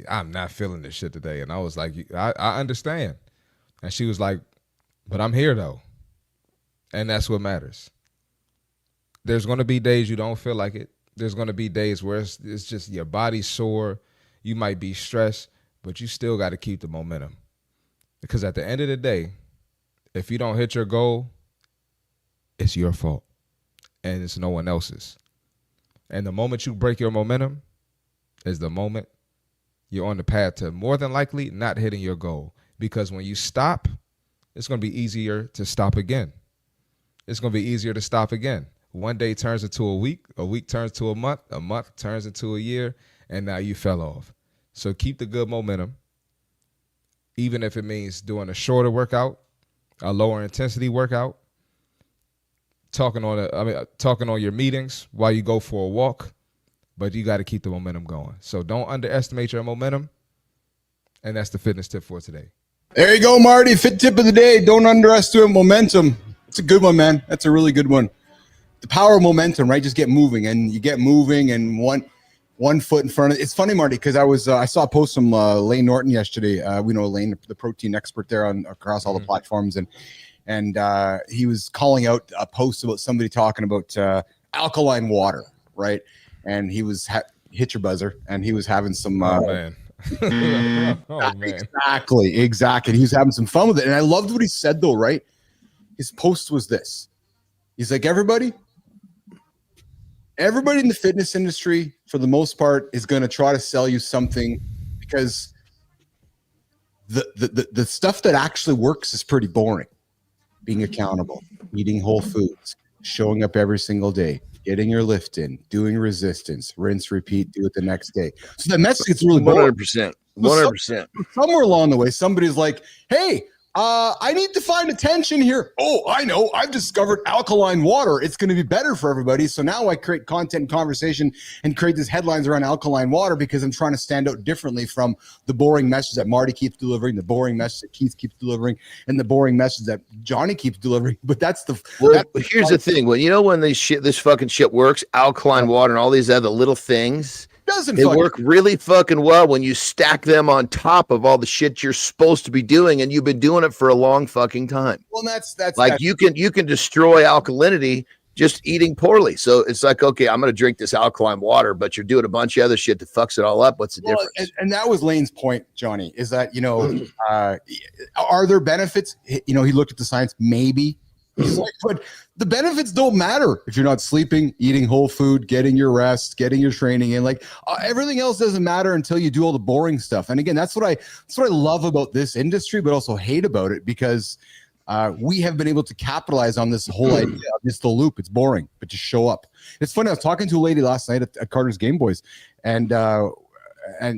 Speaker 3: I'm not feeling this shit today. And I was like, I understand. And she was like, but I'm here though. And that's what matters. There's going to be days you don't feel like it. There's going to be days where it's just your body's sore. You might be stressed, but you still got to keep the momentum. Because at the end of the day, if you don't hit your goal, it's your fault. And it's no one else's. And the moment you break your momentum is the moment you're on the path to more than likely not hitting your goal. Because when you stop, it's going to be easier to stop again. It's going to be easier to stop again. One day turns into a week turns to a month turns into a year, and now you fell off. So keep the good momentum, even if it means doing a shorter workout, a lower intensity workout, talking on your meetings while you go for a walk, but you got to keep the momentum going. So don't underestimate your momentum, and that's the fitness tip for today.
Speaker 1: There you go, Marty. Fit tip of the day. Don't underestimate momentum. It's a good one, man. That's a really good one. The power of momentum, right? Just get moving, and you get moving, and one foot in front of. It's funny, Marty, because I saw a post from Lane Norton yesterday. We know Lane, the protein expert there across all the platforms, and he was calling out a post about somebody talking about alkaline water, right? And he was hit your buzzer, and he was having some.
Speaker 3: Man. Man.
Speaker 1: Exactly. And he was having some fun with it, and I loved what he said though, right? His post was this. He's like, everybody. everybody in the fitness industry, for the most part, is going to try to sell you something because the stuff that actually works is pretty boring. Being accountable, eating whole foods, showing up every single day, getting your lift in, doing resistance, rinse, repeat, do it the next day. So the message gets really boring.
Speaker 2: 100%. 100%.
Speaker 1: Somewhere along the way, somebody's like, hey, I need to find attention here. Oh, I know. I've discovered alkaline water. It's going to be better for everybody. So now I create content and conversation and create these headlines around alkaline water because I'm trying to stand out differently from the boring message that Marty keeps delivering, the boring message that Keith keeps delivering, and the boring message that Johnny keeps delivering. But that's the
Speaker 2: here's the thing. When this fucking shit works, alkaline water and all these other little things. They work really fucking well when you stack them on top of all the shit you're supposed to be doing, and you've been doing it for a long fucking time.
Speaker 1: Well, that's
Speaker 2: you can destroy alkalinity just eating poorly. So it's like, okay, I'm going to drink this alkaline water, but you're doing a bunch of other shit that fucks it all up. What's the difference?
Speaker 1: And that was Lane's point, Johnny, is that, are there benefits? He looked at the science, maybe. He's like, but the benefits don't matter if you're not sleeping, eating whole food, getting your rest, getting your training in. Everything else doesn't matter until you do all the boring stuff. And again, that's what I love about this industry, but also hate about it because we have been able to capitalize on this whole idea. It's the loop. It's boring, but just show up. It's funny. I was talking to a lady last night at Carter's Game Boys, and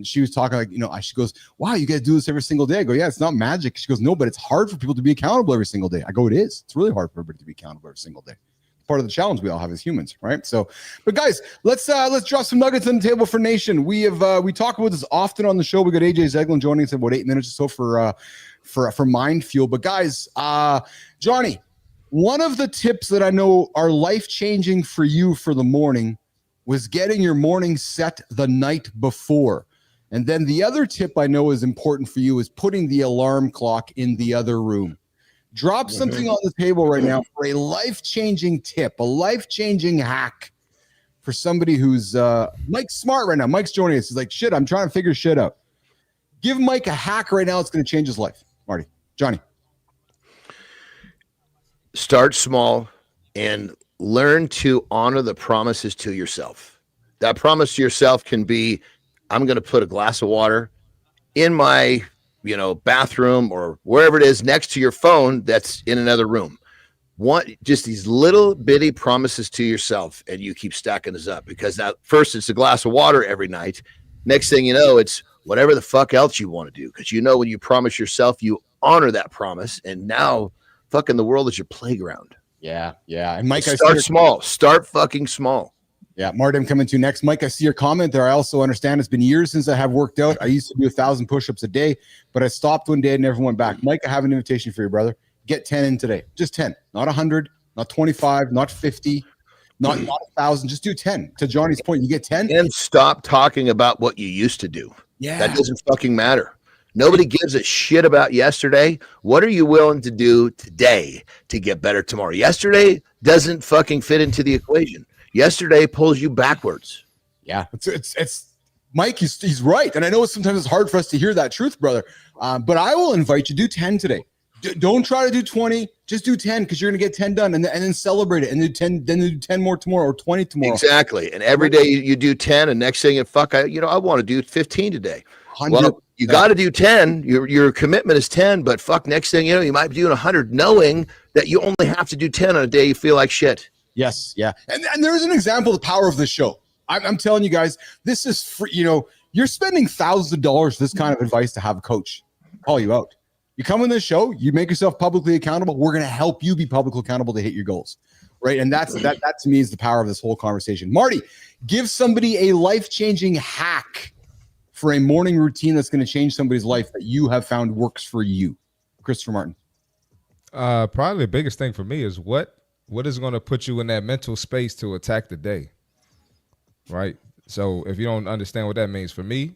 Speaker 1: she was talking she goes, wow, you guys do this every single day. I go, yeah, it's not magic. She goes, no, but it's hard for people to be accountable every single day. I go, it is. It's really hard for everybody to be accountable every single day. Part of the challenge we all have as humans, right? So, but guys, let's drop some nuggets on the table for Nation. We talk about this often on the show. We got AJ Zeglen joining us in about 8 minutes or so for Mind Fuel. But guys, Johnny, one of the tips that I know are life-changing for you for the morning was getting your morning set the night before. And then the other tip I know is important for you is putting the alarm clock in the other room. Drop something on the table right now for a life-changing tip, a life-changing hack for somebody who's Mike's smart right now. Mike's joining us. He's like, shit, I'm trying to figure shit out. Give Mike a hack right now. It's going to change his life. Marty, Johnny.
Speaker 2: Start small and learn to honor the promises to yourself. That promise to yourself can be, I'm going to put a glass of water in my, bathroom or wherever it is next to your phone that's in another room. Just these little bitty promises to yourself, and you keep stacking this up because that first it's a glass of water every night. Next thing you know, it's whatever the fuck else you want to do. Because when you promise yourself, you honor that promise. And now fucking the world is your playground.
Speaker 1: Yeah. And Mike,
Speaker 2: start small. Start fucking small.
Speaker 1: Yeah, Marty, I'm coming to you next. Mike, I see your comment there. I also understand it's been years since I have worked out. I used to do 1,000 push-ups a day, but I stopped one day and never went back. Mike, I have an invitation for you, brother. Get 10 in today. Just 10. Not 100, not 25, not 50, not 1,000. Just do 10. To Johnny's point, you get 10.
Speaker 2: And stop talking about what you used to do.
Speaker 1: Yeah.
Speaker 2: That doesn't fucking matter. Nobody gives a shit about yesterday. What are you willing to do today to get better tomorrow? Yesterday doesn't fucking fit into the equation. Yesterday pulls you backwards.
Speaker 1: Yeah, it's Mike. He's right, and I know sometimes it's hard for us to hear that truth, brother. But I will invite you do 10 today. Don't try to do 20. Just do 10 because you're gonna get 10 done, and then celebrate it, and then do 10 more tomorrow or 20 tomorrow.
Speaker 2: Exactly. And every day you do 10, and next thing I want to do 15 today.
Speaker 1: 100.
Speaker 2: Well, you got to do 10. Your commitment is 10, but fuck, next thing you might be doing 100, knowing that you only have to do 10 on a day you feel like shit.
Speaker 1: Yes, yeah. And there's an example of the power of the show. I'm telling you guys, this is free. You're spending thousands of dollars for this kind of advice to have a coach call you out. You come on this show, you make yourself publicly accountable. We're going to help you be publicly accountable to hit your goals, right? And that to me is the power of this whole conversation. Marty, give somebody a life-changing hack for a morning routine that's going to change somebody's life that you have found works for you. Christopher Martin.
Speaker 3: Probably the biggest thing for me is what is going to put you in that mental space to attack the day, right? So if you don't understand what that means, for me,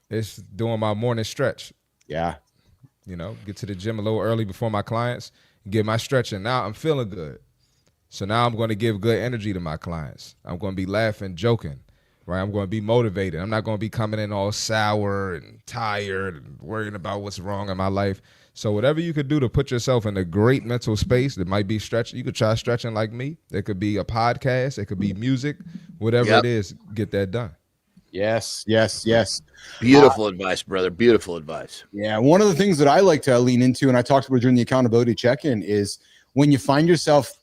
Speaker 3: it's doing my morning stretch.
Speaker 1: Yeah.
Speaker 3: Get to the gym a little early before my clients, get my stretch in. Now I'm feeling good. So now I'm going to give good energy to my clients. I'm going to be laughing, joking, right? I'm going to be motivated. I'm not going to be coming in all sour and tired and worrying about what's wrong in my life. So whatever you could do to put yourself in a great mental space, that might be stretching. You could try stretching like me. It could be a podcast. It could be music. Whatever it is, get that done.
Speaker 1: Yes.
Speaker 2: Beautiful advice, brother. Beautiful advice.
Speaker 1: Yeah. One of the things that I like to lean into, and I talked about during the accountability check-in, is when you find yourself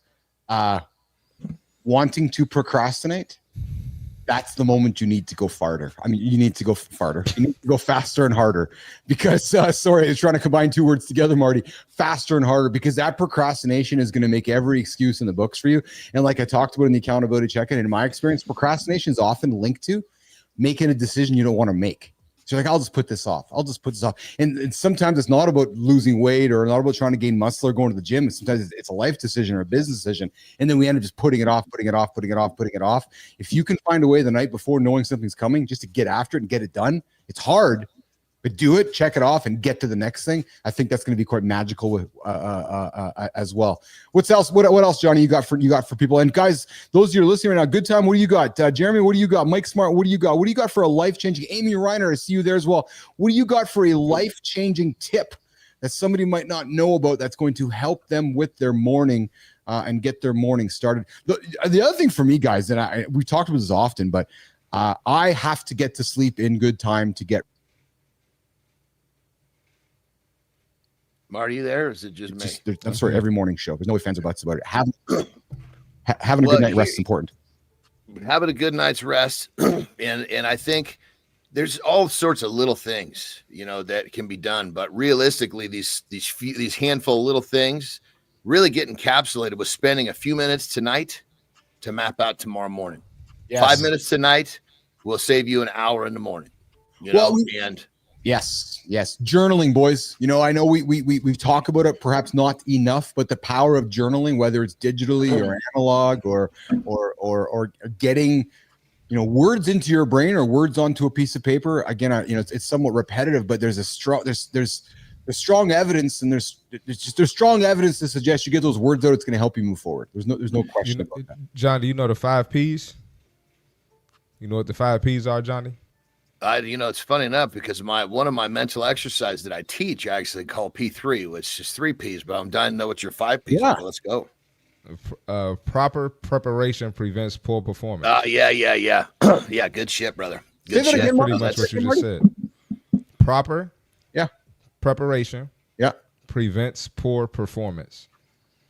Speaker 1: wanting to procrastinate, that's the moment you need to go farther. I mean, you need to go farther. You need to go faster and harder because, sorry, I was trying to combine two words together, Marty, faster and harder, because that procrastination is going to make every excuse in the books for you. And like I talked about in the accountability check-in, in my experience, procrastination is often linked to making a decision you don't want to make. So you're like, I'll just put this off. And sometimes it's not about losing weight or not about trying to gain muscle or going to the gym. Sometimes it's a life decision or a business decision. And then we end up just putting it off. If you can find a way the night before, knowing something's coming, just to get after it and get it done, it's hard, but do it, check it off, and get to the next thing. I think that's going to be quite magical with as well. What else, Johnny, you got for people? And guys, those of you who are listening right now, good time. What do you got? Jeremy, what do you got? Mike Smart, what do you got? What do you got for a life-changing? Amy Reiner, I see you there as well. What do you got for a life-changing tip that somebody might not know about that's going to help them with their morning and get their morning started? The other thing for me, guys, and we talked about this often, but I have to get to sleep in good time to get.
Speaker 2: Marty, you there? Or is it just me?
Speaker 1: I'm sorry, every morning show. There's no ifs, ands, or buts about it. Having a good night rest is important.
Speaker 2: Having a good night's rest, and I think there's all sorts of little things, that can be done. But realistically, these handful of little things really get encapsulated with spending a few minutes tonight to map out tomorrow morning. Yes. 5 minutes tonight will save you an hour in the morning.
Speaker 1: Yes. Journaling, boys. I know we talk about it, perhaps not enough, but the power of journaling, whether it's digitally or analog or getting, words into your brain or words onto a piece of paper. Again, it's somewhat repetitive, but there's strong evidence, and there's strong evidence to suggest you get those words out, it's going to help you move forward. There's no question about that.
Speaker 3: John, do you know the 5 Ps? You know what the 5 Ps are, Johnny?
Speaker 2: It's funny enough because one of my mental exercises that I teach, I actually call P3, which is 3 Ps, but I'm dying to know what your 5 Ps are. Let's go.
Speaker 3: Proper preparation prevents poor performance.
Speaker 2: Yeah. Yeah, good shit, brother. Good shit.
Speaker 3: That's pretty much what you just said. Proper preparation prevents poor performance.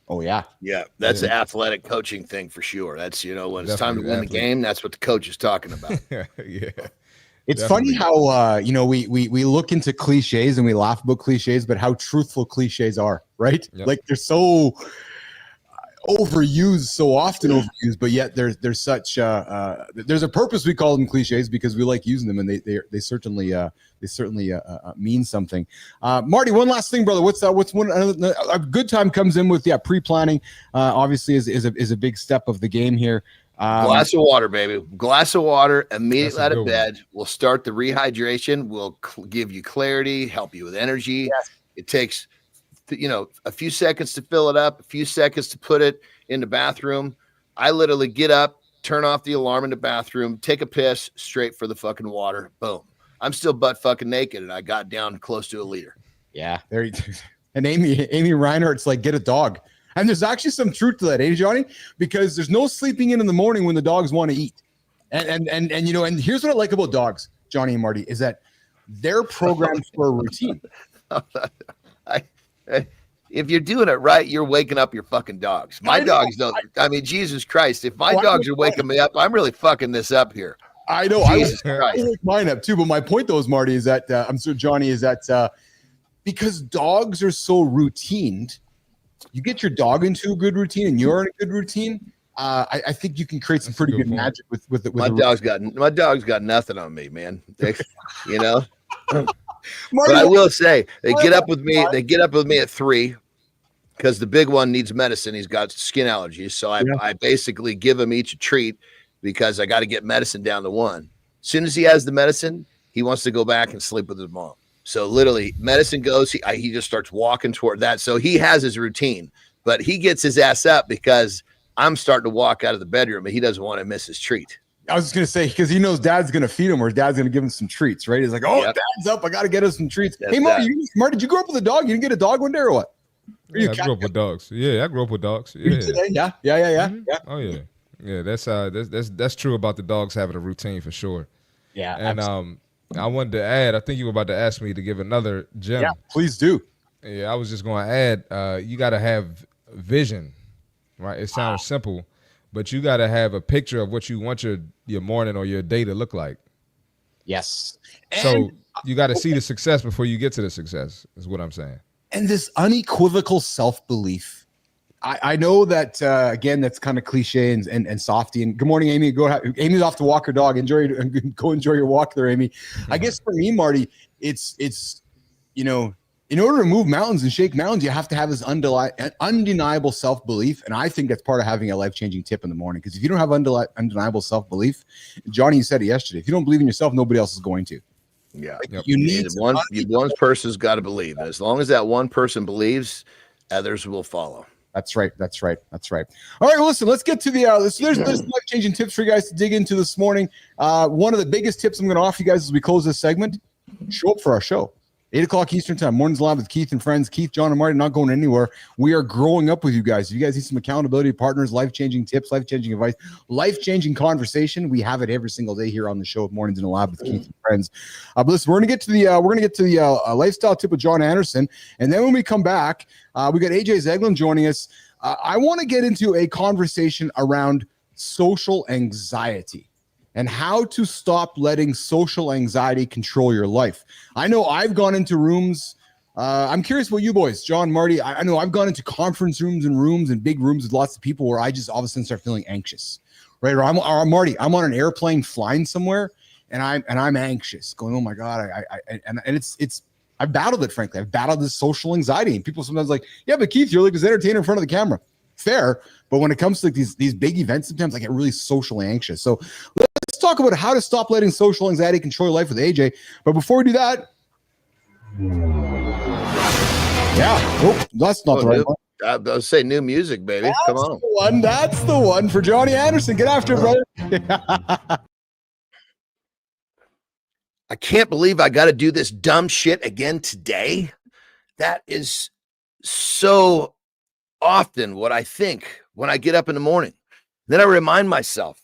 Speaker 1: Oh, yeah.
Speaker 2: Yeah, that's an athletic coaching thing for sure. That's, when it's time to win the game, that's what the coach is talking about.
Speaker 3: Yeah.
Speaker 1: It's funny how, we look into cliches and we laugh about cliches, but how truthful cliches are, right? Yep. Like they're so overused, so often overused, but yet there's such there's a purpose we call them cliches because we like using them, and they certainly mean something. Marty, one last thing, brother. What's one a good time comes in with pre-planning? Obviously is a big step of the game here.
Speaker 2: Glass of water, baby. Glass of water immediately out of bed. We'll start the rehydration. We'll give you clarity, help you with energy. Yes. It takes, a few seconds to fill it up, a few seconds to put it in the bathroom. I literally get up, turn off the alarm in the bathroom, take a piss, straight for the fucking water. Boom. I'm still butt fucking naked, and I got down close to a liter.
Speaker 1: Yeah. There you go. And Amy Reiner, it's like, get a dog. And there's actually some truth to that, Johnny? Because there's no sleeping in the morning when the dogs want to eat. And here's what I like about dogs, Johnny and Marty, is that they're programmed for a routine.
Speaker 2: If you're doing it right, you're waking up your fucking dogs. My dogs don't. I mean, Jesus Christ, if my dogs are waking me up, I'm really fucking this up here.
Speaker 1: I know. Jesus Christ. I wake mine up too. But my point, though, is, Marty, is that Johnny, is that because dogs are so routined, you get your dog into a good routine and you're in a good routine. I think you can create some pretty good magic with
Speaker 2: my dog's got nothing on me, man. Marty, but I will say they get up with me. They get up with me at 3 because the big one needs medicine. He's got skin allergies, so I basically give him each a treat because I got to get medicine down to 1. As soon as he has the medicine, he wants to go back and sleep with his mom. So literally, medicine goes, he just starts walking toward that. So he has his routine, but he gets his ass up because I'm starting to walk out of the bedroom and he doesn't want to miss his treat.
Speaker 1: I was just gonna say because he knows dad's gonna feed him or dad's gonna give him some treats, right? He's like, oh, dad's up, I gotta get us some treats.
Speaker 2: That's
Speaker 1: hey, Marty, did you grow up with a dog? You didn't get a dog one day or what?
Speaker 3: Yeah, I grew up with dogs. Yeah, I grew up with dogs. Yeah.
Speaker 1: Mm-hmm. Yeah.
Speaker 3: Oh yeah, yeah. That's true about the dogs having a routine for sure.
Speaker 1: Yeah,
Speaker 3: and I wanted to add. I think you were about to ask me to give another gem.
Speaker 1: Yeah, please do.
Speaker 3: Yeah, I was just going to add. You got to have vision, right? It sounds simple, but you got to have a picture of what you want your morning or your day to look like.
Speaker 1: Yes.
Speaker 3: So you got to see the success before you get to the success. Is what I'm saying.
Speaker 1: And this unequivocal self-belief. I know that again, that's kind of cliche and softy. And good morning, Amy. Amy's off to walk her dog. Go enjoy your walk there, Amy. I guess for me, Marty, it's in order to move mountains and shake mountains, you have to have this undeniable self-belief. And I think that's part of having a life-changing tip in the morning. Because if you don't have undeniable self-belief, Johnny, you said it yesterday, if you don't believe in yourself, nobody else is going to.
Speaker 2: Yeah.
Speaker 1: You need
Speaker 2: one person's got to believe. And as long as that one person believes, others will follow.
Speaker 1: That's right. All right. Well, listen, let's get to the there's life-changing tips for you guys to dig into this morning. One of the biggest tips I'm going to offer you guys as we close this segment, show up for our show. 8 o'clock Eastern time, mornings live with Keith and friends. Keith, John, and Marty, not going anywhere. We are growing up with you guys. If you guys need some accountability partners, life-changing tips, life-changing advice, life-changing conversation, we have it every single day here on the show, Mornings in the Lab with Keith and friends. But listen, we're gonna get to the lifestyle tip with Jon Andersen, and then when we come back, we got AJ Zeglen joining us. I want to get into a conversation around social anxiety and how to stop letting social anxiety control your life. I know I've gone into rooms. I'm curious about you boys, John, Marty. I know I've gone into conference rooms and big rooms with lots of people where I just all of a sudden start feeling anxious, right? Or Marty, I'm on an airplane flying somewhere and I'm anxious, going, oh my God. I've battled it, frankly. I've battled this social anxiety. And people sometimes like, yeah, but Keith, you're like this entertainer in front of the camera. Fair. But when it comes to like these big events, sometimes I get really socially anxious. So let's talk about how to stop letting social anxiety control your life with AJ. But before we do that, that's not the right one.
Speaker 2: I was say new music, baby. Come on.
Speaker 1: That's the one for Johnny Andersen. Get after it, brother.
Speaker 2: I can't believe I got to do this dumb shit again today. That is so often what I think when I get up in the morning. Then I remind myself,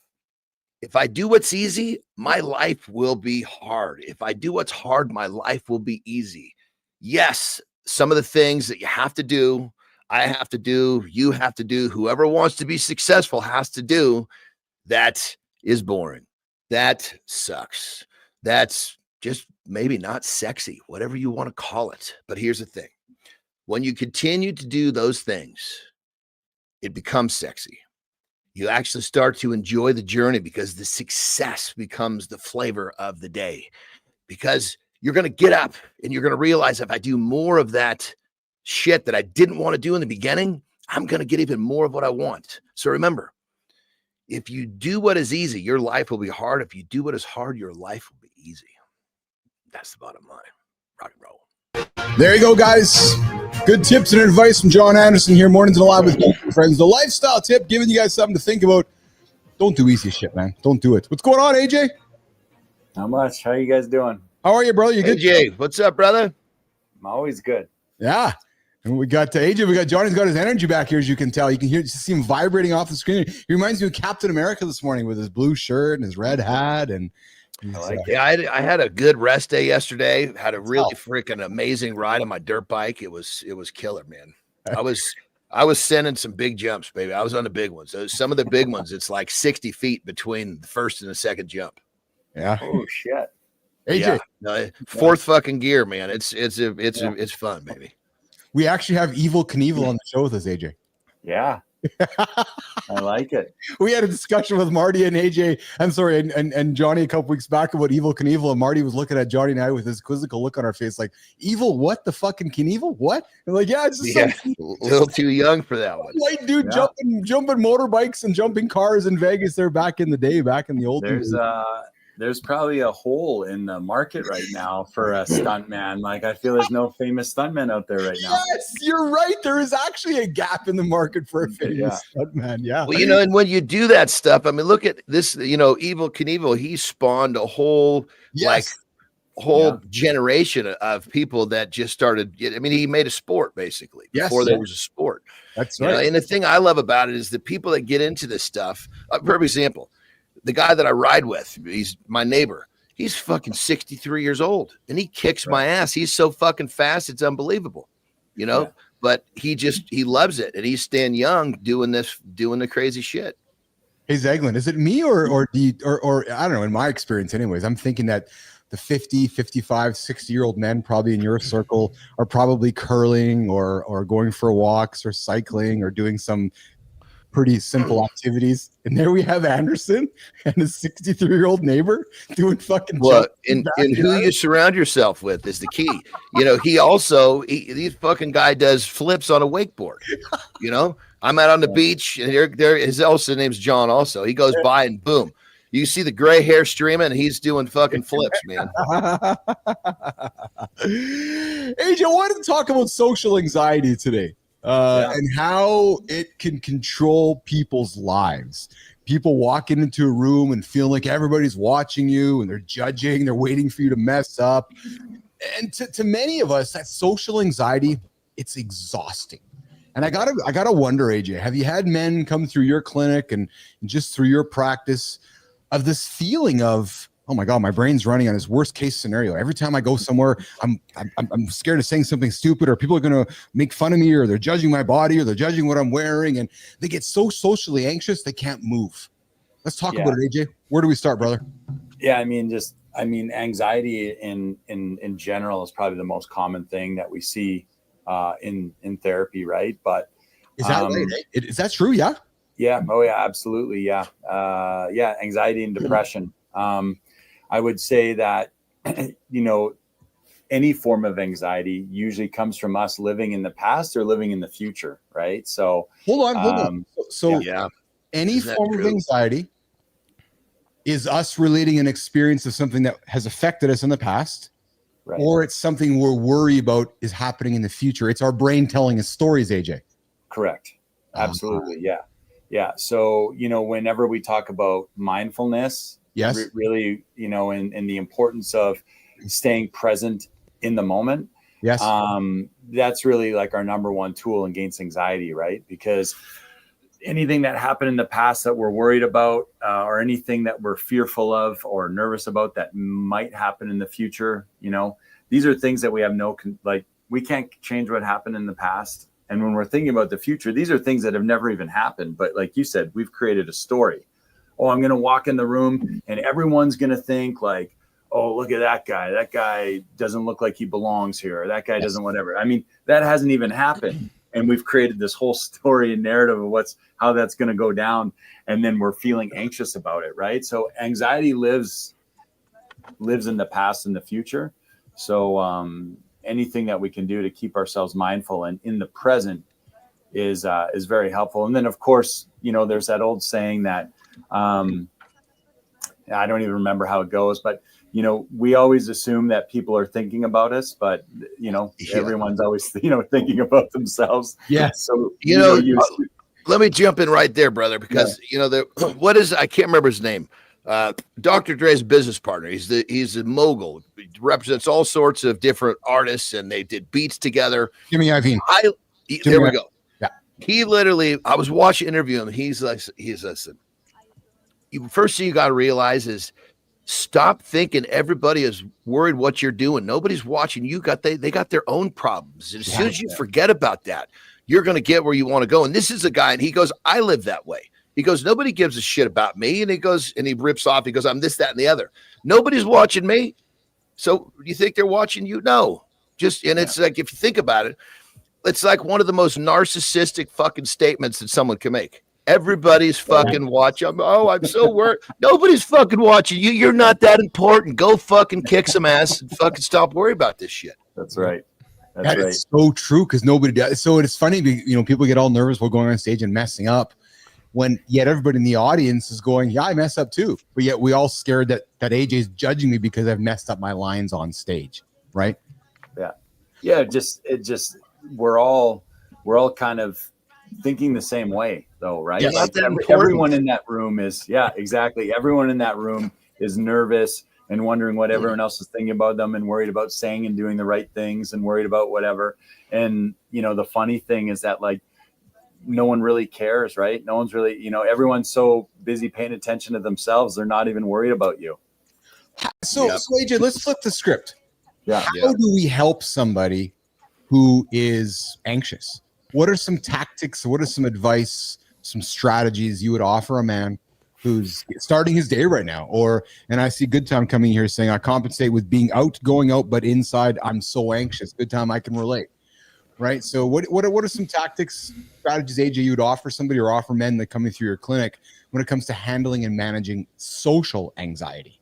Speaker 2: if I do what's easy, my life will be hard. If I do what's hard, my life will be easy. Yes, some of the things that you have to do, I have to do, you have to do, whoever wants to be successful has to do, that is boring. That sucks. That's just maybe not sexy, whatever you want to call it. But here's the thing. When you continue to do those things, it becomes sexy. You actually start to enjoy the journey because the success becomes the flavor of the day. Because you're going to get up and you're going to realize if I do more of that shit that I didn't want to do in the beginning, I'm going to get even more of what I want. So remember, if you do what is easy, your life will be hard. If you do what is hard, your life will be easy. That's the bottom line. Rock and roll.
Speaker 1: There you go, guys. Good tips and advice from Jon Andersen here. Mornings in the Lab with friends. The lifestyle tip, giving you guys something to think about. Don't do easy shit, man. Don't do it. What's going on, AJ?
Speaker 5: Not much. How you guys doing?
Speaker 1: How are you, brother? You good?
Speaker 2: AJ, what's up, brother?
Speaker 5: I'm always good.
Speaker 1: Yeah. And we got AJ. We got Johnny's got his energy back here, as you can tell. You can see him vibrating off the screen. He reminds me of Captain America this morning with his blue shirt and his red hat. And
Speaker 2: I like it. Yeah, I had a good rest day yesterday. Had a really freaking amazing ride on my dirt bike. It was killer, man. I was sending some big jumps, baby. I was on the big ones. So some of the big ones, it's like 60 feet between the first and the second jump.
Speaker 1: Yeah.
Speaker 5: Oh shit.
Speaker 1: AJ,
Speaker 2: fourth fucking gear, man. It's fun, baby.
Speaker 1: We actually have Evel Knievel on the show with us, AJ.
Speaker 5: Yeah. I like it.
Speaker 1: We had a discussion with Marty and AJ. I'm sorry, and Johnny a couple weeks back about Evel Knievel, and Marty was looking at Johnny and I with his quizzical look on our face, like, Evil, what the fucking Knievel? What? And like, yeah, it's just
Speaker 2: a little too young for that one.
Speaker 1: White dude jumping motorbikes and jumping cars in Vegas there back in the day, back in the old days.
Speaker 5: there's probably a hole in the market right now for a stuntman. Like, I feel there's no famous stuntman out there right now.
Speaker 1: Yes, you're right. There is actually a gap in the market for a famous stuntman. Yeah.
Speaker 2: Well, and when you do that stuff, I mean, look at this, Evel Knievel, he spawned a whole, generation of people that just started. I mean, he made a sport basically before there was a sport.
Speaker 1: That's right.
Speaker 2: And the thing I love about it is the people that get into this stuff. For example, the guy that I ride with, he's my neighbor. He's fucking 63 years old and he kicks my ass. He's so fucking fast. It's unbelievable, but he loves it. And he's staying young doing the crazy shit.
Speaker 1: Hey, Zeglen, is it me or I don't know, in my experience anyways, I'm thinking that the 50, 55, 60-year-old men probably in your circle are probably curling or going for walks or cycling or doing some pretty simple activities. And there we have Andersen and his 63-year-old neighbor doing fucking
Speaker 2: and who you surround yourself with is the key. He fucking guy does flips on a wakeboard. I'm out on the beach and his name's John also. He goes by and boom. You see the gray hair streaming, and he's doing fucking flips, man.
Speaker 1: AJ, I wanted to talk about social anxiety today and how it can control people's lives. People walking into a room and feel like everybody's watching you and they're judging, they're waiting for you to mess up. And to many of us, that social anxiety, it's exhausting. And I gotta wonder, AJ, have you had men come through your clinic and just through your practice of this feeling of, oh my God, my brain's running on this worst case scenario. Every time I go somewhere, I'm scared of saying something stupid, or people are going to make fun of me, or they're judging my body, or they're judging what I'm wearing. And they get so socially anxious, they can't move. Let's talk about it, AJ. Where do we start, brother?
Speaker 5: Yeah. Anxiety in general is probably the most common thing that we see in therapy. Right. But
Speaker 1: is that right? Is that true? Yeah.
Speaker 5: Yeah. Oh yeah, absolutely. Yeah. Anxiety and depression. I would say that, any form of anxiety usually comes from us living in the past or living in the future. Right. So
Speaker 1: hold on. So any form of anxiety is us relating an experience of something that has affected us in the past, or it's something we're worried about is happening in the future. It's our brain telling us stories, AJ.
Speaker 5: Correct. Absolutely. Yeah. Yeah. So, whenever we talk about mindfulness, really, and the importance of staying present in the moment.
Speaker 1: Yes.
Speaker 5: That's really like our number one tool against anxiety, right? Because anything that happened in the past that we're worried about, or anything that we're fearful of or nervous about that might happen in the future, these are things that we have we can't change what happened in the past. And when we're thinking about the future, these are things that have never even happened. But like you said, we've created a story. Oh, I'm going to walk in the room and everyone's going to think like, oh, look at that guy. That guy doesn't look like he belongs here. Or that guy doesn't whatever. I mean, that hasn't even happened. And we've created this whole story and narrative of how that's going to go down. And then we're feeling anxious about it. Right. So anxiety lives in the past and the future. So, anything that we can do to keep ourselves mindful and in the present is very helpful. And then of course, there's that old saying that, I don't even remember how it goes, but we always assume that people are thinking about us, but everyone's always, thinking about themselves.
Speaker 1: Yeah.
Speaker 5: So,
Speaker 2: let me jump in right there, brother, because I can't remember his name. Dr. Dre's business partner. He's a mogul. He represents all sorts of different artists, and they did beats together.
Speaker 1: Jimmy Iovine.
Speaker 2: There we go.
Speaker 1: Yeah.
Speaker 2: He literally, I was watching an interview him. He's like, first thing you got to realize is stop thinking everybody is worried what you're doing. Nobody's watching you. They got their own problems. And as soon as you forget about that, you're going to get where you want to go. And this is a guy, and he goes, I live that way. He goes, nobody gives a shit about me. And he goes, and he rips off. He goes, I'm this, that, and the other. Nobody's watching me. So you think they're watching you? No. It's like, if you think about it, it's like one of the most narcissistic fucking statements that someone can make. Everybody's fucking watching. I'm so worried. Nobody's fucking watching you. You're not that important. Go fucking kick some ass and fucking stop worrying about this shit.
Speaker 5: That's right.
Speaker 1: That is so true, because nobody does. So it's funny, people get all nervous while going on stage and messing up. when yet everybody in the audience is going, yeah, I mess up too. But yet we all scared that AJ's judging me because I've messed up my lines on stage. Right.
Speaker 5: Yeah. Yeah. We're all kind of thinking the same way though. Right.
Speaker 1: Yes.
Speaker 5: Like everyone in that room is, exactly. Everyone in that room is nervous and wondering what everyone else is thinking about them and worried about saying and doing the right things and worried about whatever. And, the funny thing is that like, no one really cares, right? No one's really, everyone's so busy paying attention to themselves. They're not even worried about you.
Speaker 1: So AJ, let's flip the script.
Speaker 5: Yeah.
Speaker 1: How do we help somebody who is anxious? What are some tactics? What are some advice, some strategies you would offer a man who's starting his day right now? And I see Good Time coming here saying, I compensate with being going out, but inside I'm so anxious. Good Time, I can relate. Right. So what are some tactics, strategies, AJ, you would offer somebody or offer men that coming through your clinic when it comes to handling and managing social anxiety?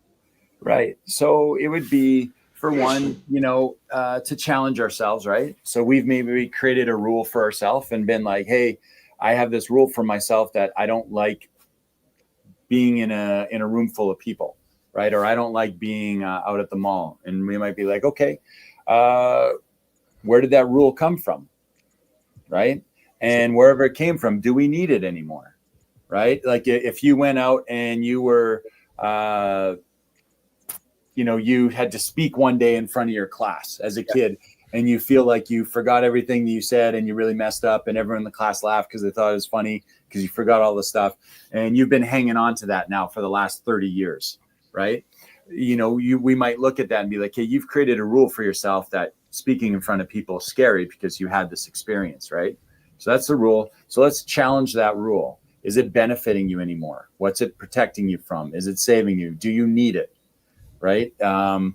Speaker 5: Right. So it would be, for one, to challenge ourselves. Right. So we've maybe created a rule for ourselves and been like, hey, I have this rule for myself that I don't like being in a room full of people. Right. Or I don't like being out at the mall. And we might be like, okay, where did that rule come from? Right. And wherever it came from, do we need it anymore? Right. Like if you went out and you were, you had to speak one day in front of your class as a kid and you feel like you forgot everything that you said and you really messed up and everyone in the class laughed because they thought it was funny because you forgot all the stuff. And you've been hanging on to that now for the last 30 years. Right. We might look at that and be like, hey, you've created a rule for yourself that speaking in front of people is scary because you had this experience, right? So that's the rule. So let's challenge that rule. Is it benefiting you anymore? What's it protecting you from? Is it saving you? Do you need it? Right? Where's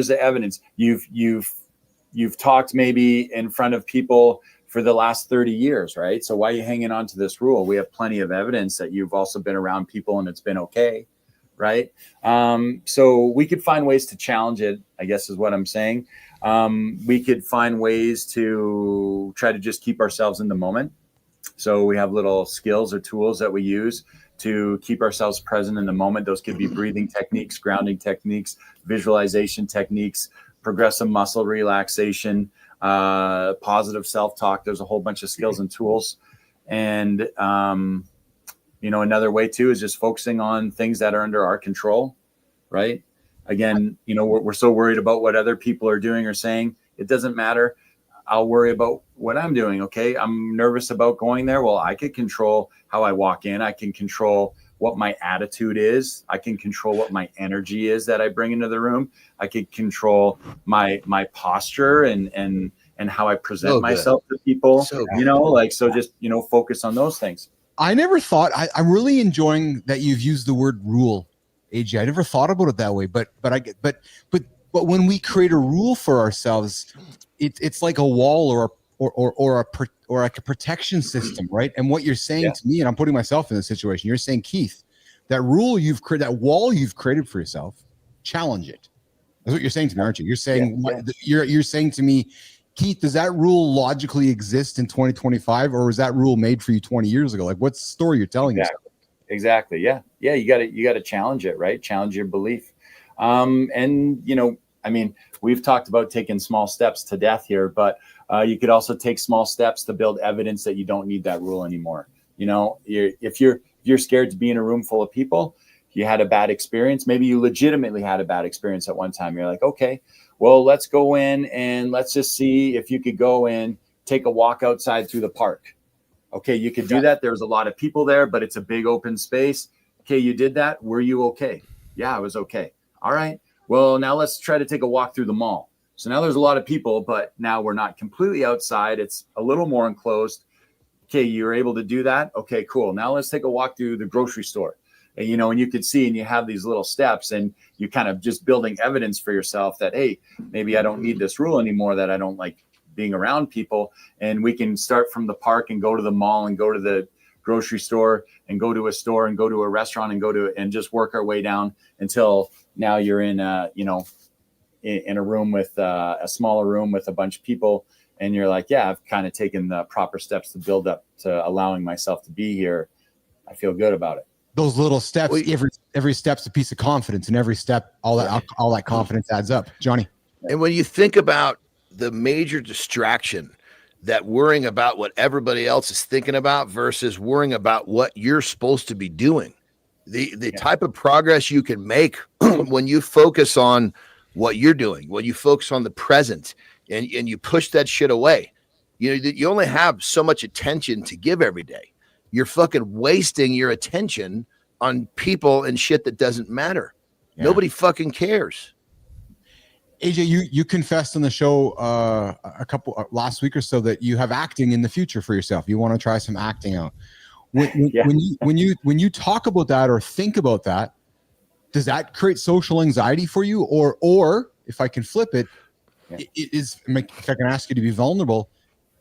Speaker 5: the evidence? You've talked maybe in front of people for the last 30 years, right? So why are you hanging on to this rule? We have plenty of evidence that you've also been around people and it's been okay. Right. So we could find ways to challenge it, I guess is what I'm saying. We could find ways to try to just keep ourselves in the moment. So we have little skills or tools that we use to keep ourselves present in the moment. Those could be breathing techniques, grounding techniques, visualization techniques, progressive muscle relaxation, positive self-talk. There's a whole bunch of skills and tools. And, another way too is just focusing on things that are under our control, right? Again, we're so worried about what other people are doing or saying. It doesn't matter. I'll worry about what I'm doing. Okay. I'm nervous about going there. Well, I could control how I walk in. I can control what my attitude is. I can control what my energy is that I bring into the room. I could control my posture and how I present myself to people, just focus on those things.
Speaker 1: I never thought. I'm really enjoying that you've used the word rule, AJ. I never thought about it that way. But when we create a rule for ourselves, it's like a wall or a protection system, right? And what you're saying to me, and I'm putting myself in this situation. You're saying, Keith, that rule you've created, that wall you've created for yourself, challenge it. That's what you're saying to me, aren't you? You're saying you're saying to me, Keith, does that rule logically exist in 2025, or was that rule made for you 20 years ago? Like, what's the story you're telling yourself?
Speaker 5: Exactly. Yeah. You got to challenge it, right? Challenge your belief. We've talked about taking small steps to death here, but you could also take small steps to build evidence that you don't need that rule anymore. If you're scared to be in a room full of people, you had a bad experience. Maybe you legitimately had a bad experience at one time. You're like, okay, well, let's go in and let's just see if you could go and take a walk outside through the park. Okay, you could do that. There's a lot of people there, but it's a big open space. Okay, you did that. Were you okay? Yeah, I was okay. All right. Well, now let's try to take a walk through the mall. So now there's a lot of people, but now we're not completely outside. It's a little more enclosed. Okay, you're able to do that. Okay, cool. Now let's take a walk through the grocery store. And, and you could see, and you have these little steps and you kind of just building evidence for yourself that, hey, maybe I don't need this rule anymore, that I don't like being around people. And we can start from the park and go to the mall and go to the grocery store and go to a store and go to a restaurant and just work our way down until now you're in a room with a smaller room with a bunch of people and you're like, yeah, I've kind of taken the proper steps to build up to allowing myself to be here, I feel good about it.
Speaker 1: Those little steps, every step's a piece of confidence, and every step, all that confidence adds up. Johnny.
Speaker 2: And when you think about the major distraction that worrying about what everybody else is thinking about versus worrying about what you're supposed to be doing, the type of progress you can make when you focus on what you're doing, when you focus on the present and you push that shit away, you only have so much attention to give every day. You're fucking wasting your attention on people and shit that doesn't matter. Yeah. Nobody fucking cares.
Speaker 1: AJ, you confessed on the show last week or so that you have acting in the future for yourself. You want to try some acting out. When you talk about that or think about that, does that create social anxiety for you? Or if I can flip it, if I can ask you to be vulnerable,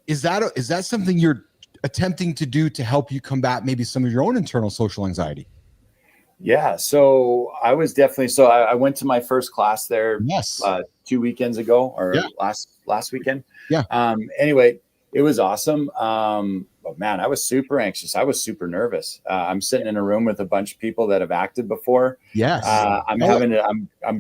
Speaker 1: is that something you're attempting to do to help you combat maybe some of your own internal social anxiety?
Speaker 5: Yeah, so I was definitely, I went to my first class there 2 weekends ago or last weekend.
Speaker 1: Yeah.
Speaker 5: Anyway, it was awesome. But man, I was super anxious. I was super nervous. I'm sitting in a room with a bunch of people that have acted before.
Speaker 1: Yes.
Speaker 5: I'm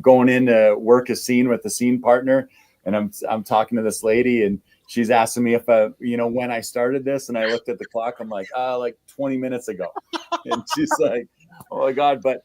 Speaker 5: going in to work a scene with a scene partner, and I'm talking to this lady, and she's asking me if when I started this, and I looked at the clock. I'm like 20 minutes ago, and she's like, "Oh my God!" But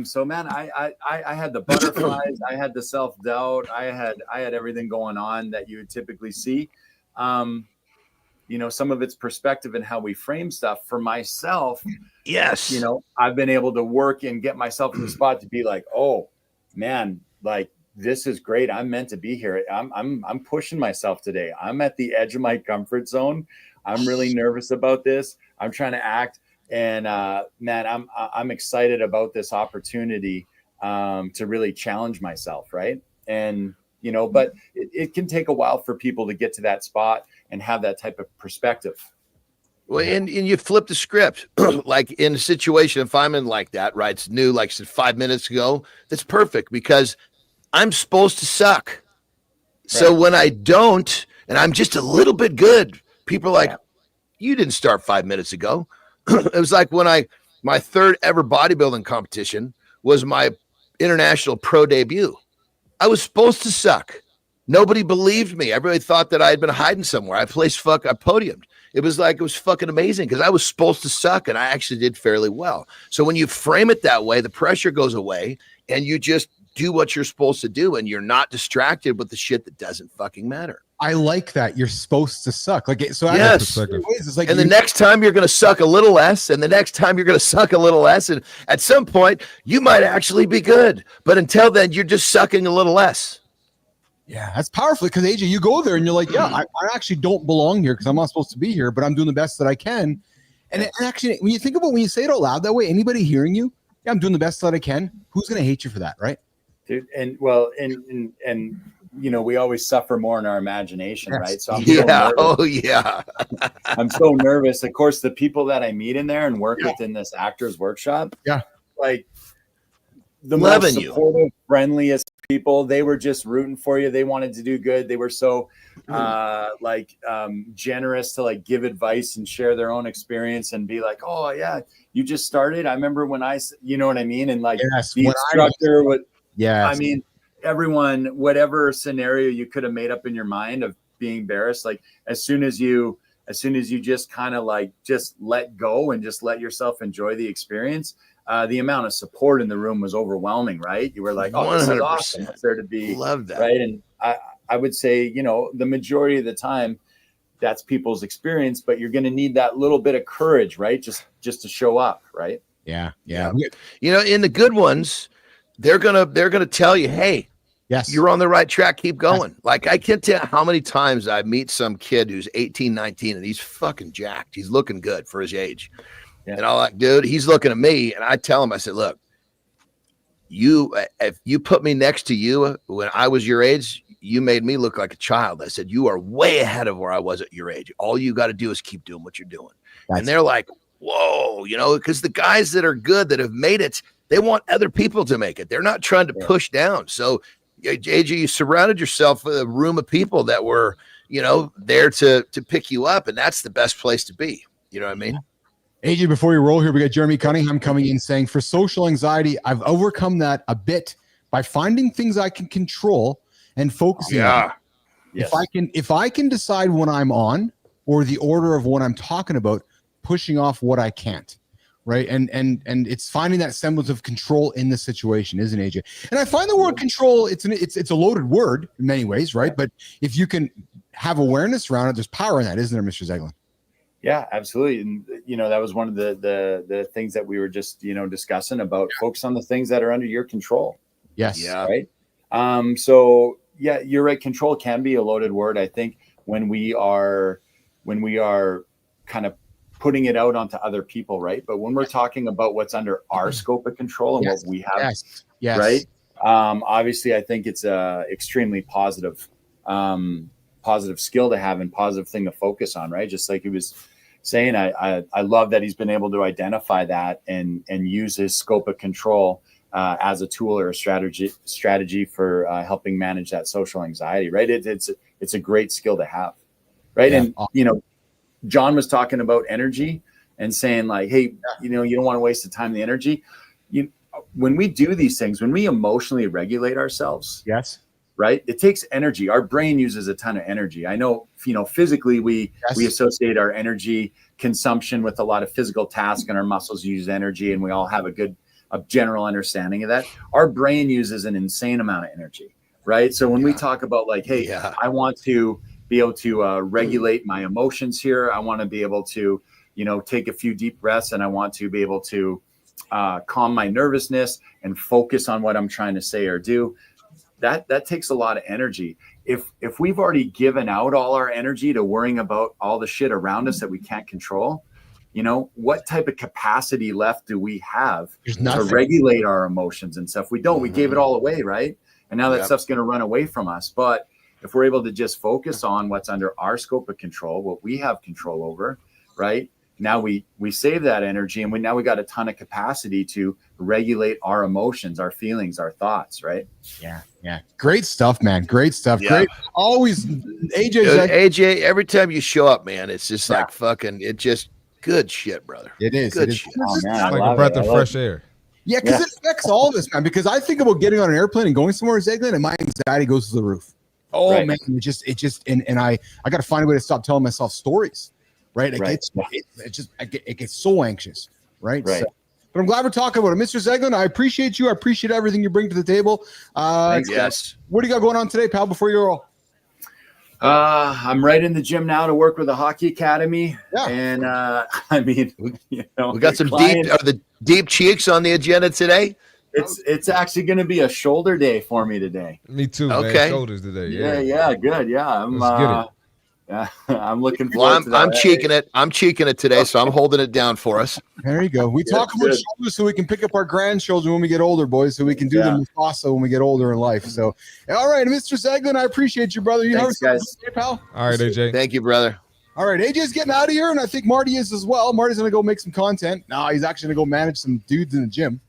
Speaker 5: so man, I had the butterflies, I had the self-doubt, I had everything going on that you would typically see. Some of it's perspective and how we frame stuff. For myself,
Speaker 2: yes,
Speaker 5: I've been able to work and get myself in the spot to be like, oh man, like, this is great. I'm meant to be here. I'm pushing myself today. I'm at the edge of my comfort zone. I'm really nervous about this. I'm trying to act, and man, I'm excited about this opportunity to really challenge myself, right? And but it can take a while for people to get to that spot and have that type of perspective.
Speaker 2: Well, and you flip the script. Like in a situation, if I'm in like that, right? It's new, like I said 5 minutes ago. That's perfect because I'm supposed to suck. Right. So when I don't, and I'm just a little bit good, people are like, you didn't start 5 minutes ago. It was like when my third ever bodybuilding competition was my international pro debut. I was supposed to suck. Nobody believed me. Everybody thought that I had been hiding somewhere. I podiumed. It was fucking amazing because I was supposed to suck, and I actually did fairly well. So when you frame it that way, the pressure goes away, and you just do what you're supposed to do, and you're not distracted with the shit that doesn't fucking matter.
Speaker 1: I like that. You're supposed to suck.
Speaker 2: Yes.
Speaker 1: It's like,
Speaker 2: and the next time you're going to suck a little less, and the next time you're going to suck a little less, and at some point you might actually be good. But until then, you're just sucking a little less.
Speaker 1: Yeah, that's powerful because AJ, you go there and you're like, I actually don't belong here because I'm not supposed to be here, but I'm doing the best that I can. And actually, when you say it out loud that way, anybody hearing you, I'm doing the best that I can. Who's going to hate you for that, right?
Speaker 5: Dude, and we always suffer more in our imagination, right? So I'm I'm so nervous. Of course, the people that I meet in there and work with in this actors workshop, like the most supportive, friendliest people. They were just rooting for you. They wanted to do good. They were so generous to like give advice and share their own experience and be like, oh yeah, you just started. I remember when you know what I mean? And like the instructor would, I mean, everyone, whatever scenario you could have made up in your mind of being embarrassed, like as soon as you just kind of like just let go and just let yourself enjoy the experience, the amount of support in the room was overwhelming, right? You were like, oh, 100%. This is awesome. It's there to be.
Speaker 2: Love that.
Speaker 5: Right. And I would say, the majority of the time that's people's experience, but you're going to need that little bit of courage, right? Just to show up. Right.
Speaker 1: Yeah.
Speaker 2: In the good ones, they're going to tell you, hey, yes, you're on the right track. Keep going. Like I can't tell how many times I meet some kid who's 18, 19 and he's fucking jacked. He's looking good for his age. Yeah. And I'm like, dude, he's looking at me, and I tell him, I said, look, if you put me next to you when I was your age, you made me look like a child. I said, you are way ahead of where I was at your age. All you got to do is keep doing what you're doing. And they're like, whoa, because the guys that are good, that have made it, they want other people to make it. They're not trying to push down. So AJ, you surrounded yourself with a room of people that were, there to pick you up, and that's the best place to be. You know what I mean?
Speaker 1: AJ, before you roll here, we got Jeremy Cunningham coming in saying, for social anxiety, I've overcome that a bit by finding things I can control and focusing on.
Speaker 5: Yes.
Speaker 1: If I can decide when I'm on or the order of what I'm talking about, pushing off what I can't. Right. And it's finding that semblance of control in the situation, isn't it, AJ? And I find the word control, it's a loaded word in many ways, right? But if you can have awareness around it, there's power in that, isn't there, Mr. Zeglen?
Speaker 5: Yeah, absolutely. And, that was one of the things that we were just, discussing about. Focus on the things that are under your control.
Speaker 1: Yes.
Speaker 2: Yeah.
Speaker 5: Right. So yeah, you're right. Control can be a loaded word. I think when we are kind of putting it out onto other people, right? But when we're talking about what's under our scope of control and what we have, right? Obviously, I think it's a extremely positive skill to have and positive thing to focus on, right? Just like he was saying, I love that he's been able to identify that and use his scope of control as a tool or a strategy for helping manage that social anxiety, right? It's a great skill to have, right? Yeah. And John was talking about energy and saying like, hey, you don't want to waste the time and the energy. When we do these things, when we emotionally regulate ourselves,
Speaker 1: yes,
Speaker 5: right, it takes energy. Our brain uses a ton of energy. I know, physically we associate our energy consumption with a lot of physical tasks, and our muscles use energy, and we all have a general understanding of that. Our brain uses an insane amount of energy, right? So when we talk about like, hey, I want to be able to regulate my emotions here. I want to be able to, take a few deep breaths, and I want to be able to calm my nervousness and focus on what I'm trying to say or do. That takes a lot of energy. If we've already given out all our energy to worrying about all the shit around us that we can't control, what type of capacity left do we have to regulate our emotions and stuff? We don't. We gave it all away, right? And now that stuff's going to run away from us. But if we're able to just focus on what's under our scope of control, what we have control over, right? Now we save that energy, and we got a ton of capacity to regulate our emotions, our feelings, our thoughts, right?
Speaker 1: Yeah. Great stuff, man. Great stuff. Yeah. Great. Always,
Speaker 2: AJ, every time you show up, man, it's just like fucking, it just good shit, brother.
Speaker 1: It is.
Speaker 2: Good shit.
Speaker 5: Oh, man,
Speaker 3: it's like a breath of fresh air.
Speaker 1: Yeah, because it affects all of us, man. Because I think about getting on an airplane and going somewhere, Zeglen, and my anxiety goes to the roof. Oh man, it just and I got to find a way to stop telling myself stories, right? It gets so anxious, right? So, but I'm glad we're talking about it, Mr. Zeglen. I appreciate you. I appreciate everything you bring to the table.
Speaker 2: Yes.
Speaker 1: What do you got going on today, pal? Before you roll.
Speaker 5: I'm right in the gym now to work with a hockey academy, and we
Speaker 2: got some deep cheeks on the agenda today.
Speaker 5: It's actually going to be a shoulder day for me today.
Speaker 3: Me too.
Speaker 2: Okay.
Speaker 3: Man. Shoulders today.
Speaker 5: Yeah. Good. Yeah. I'm looking forward to that.
Speaker 2: I'm cheeking it. I'm cheeking it today, so I'm holding it down for us.
Speaker 1: There you go. We talk about shoulders so we can pick up our grandchildren when we get older, boys, so we can do them also when we get older in life. So, all right, Mr. Zeglen, I appreciate you, brother.
Speaker 5: Thanks, guys.
Speaker 1: Pal.
Speaker 3: All right, AJ.
Speaker 2: Thank you, brother.
Speaker 1: All right, AJ's getting out of here, and I think Marty is as well. Marty's going to go make some content. No, he's actually going to go manage some dudes in the gym.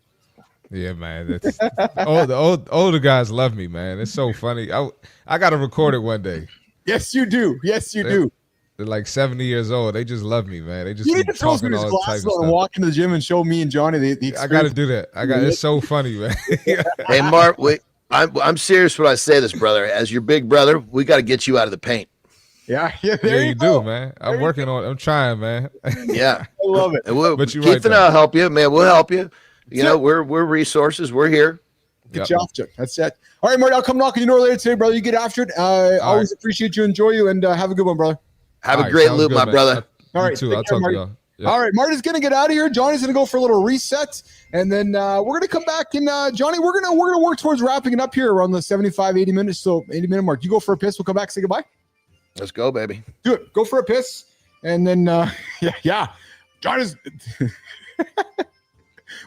Speaker 3: Yeah, man. That's the older guys love me, man. It's so funny. I got to record it one day.
Speaker 1: Yes, you do.
Speaker 3: They're like 70 years old. They just love me, man. They just
Speaker 1: you need to throw some of his glasses on and walk into the gym and show me and Johnny the experience.
Speaker 3: I got to do that. It's so funny, man.
Speaker 2: Hey, Mark, I'm serious when I say this, brother. As your big brother, we got to get you out of the paint.
Speaker 1: Yeah,
Speaker 3: there you do, man. I'm working on it. I'm trying, man.
Speaker 2: Yeah,
Speaker 1: I love it.
Speaker 2: But Keith and I'll help you, man. We'll help you. We're resources. We're here.
Speaker 1: Good job, Chuck. That's it. All right, Marty, I'll come knocking you door later today, brother. You get after it. Always appreciate you. Enjoy you, and have a good one, brother.
Speaker 2: Have a great loop, my brother.
Speaker 1: All right,
Speaker 3: too. I'll talk to y'all.
Speaker 1: Yeah. All right, Marty's going to get out of here. Johnny's going to go for a little reset, and then we're going to come back. And Johnny, we're going to work towards wrapping it up here around the 75, 80 minutes. So 80-minute mark. You go for a piss. We'll come back. Say goodbye.
Speaker 2: Let's go, baby.
Speaker 1: Do it. Go for a piss, and then Johnny's.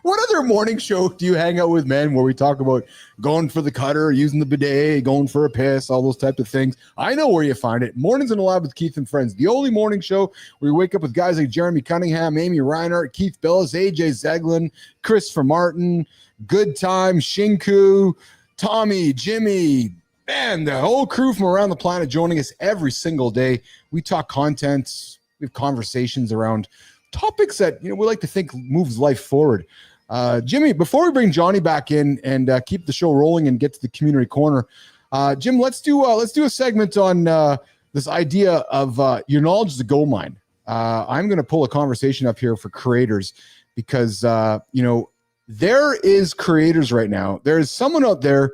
Speaker 1: What other morning show do you hang out with, man, where we talk about going for the cutter, using the bidet, going for a piss, all those type of things? I know where you find it. Mornings in the Lab with Keith and Friends, the only morning show where you wake up with guys like Jeremy Cunningham, Amy Reinhardt, Keith Bilous, AJ Zeglen, Christopher Martin, Good Time, Shinku, Tommy, Jimmy, man, the whole crew from around the planet joining us every single day. We talk content, we have conversations around topics that we like to think moves life forward. Jimmy, before we bring Johnny back in and keep the show rolling and get to the community corner, Jim, let's do a segment on this idea of your knowledge is a gold mine. I'm going to pull a conversation up here for creators because there is creators right now. There is someone out there.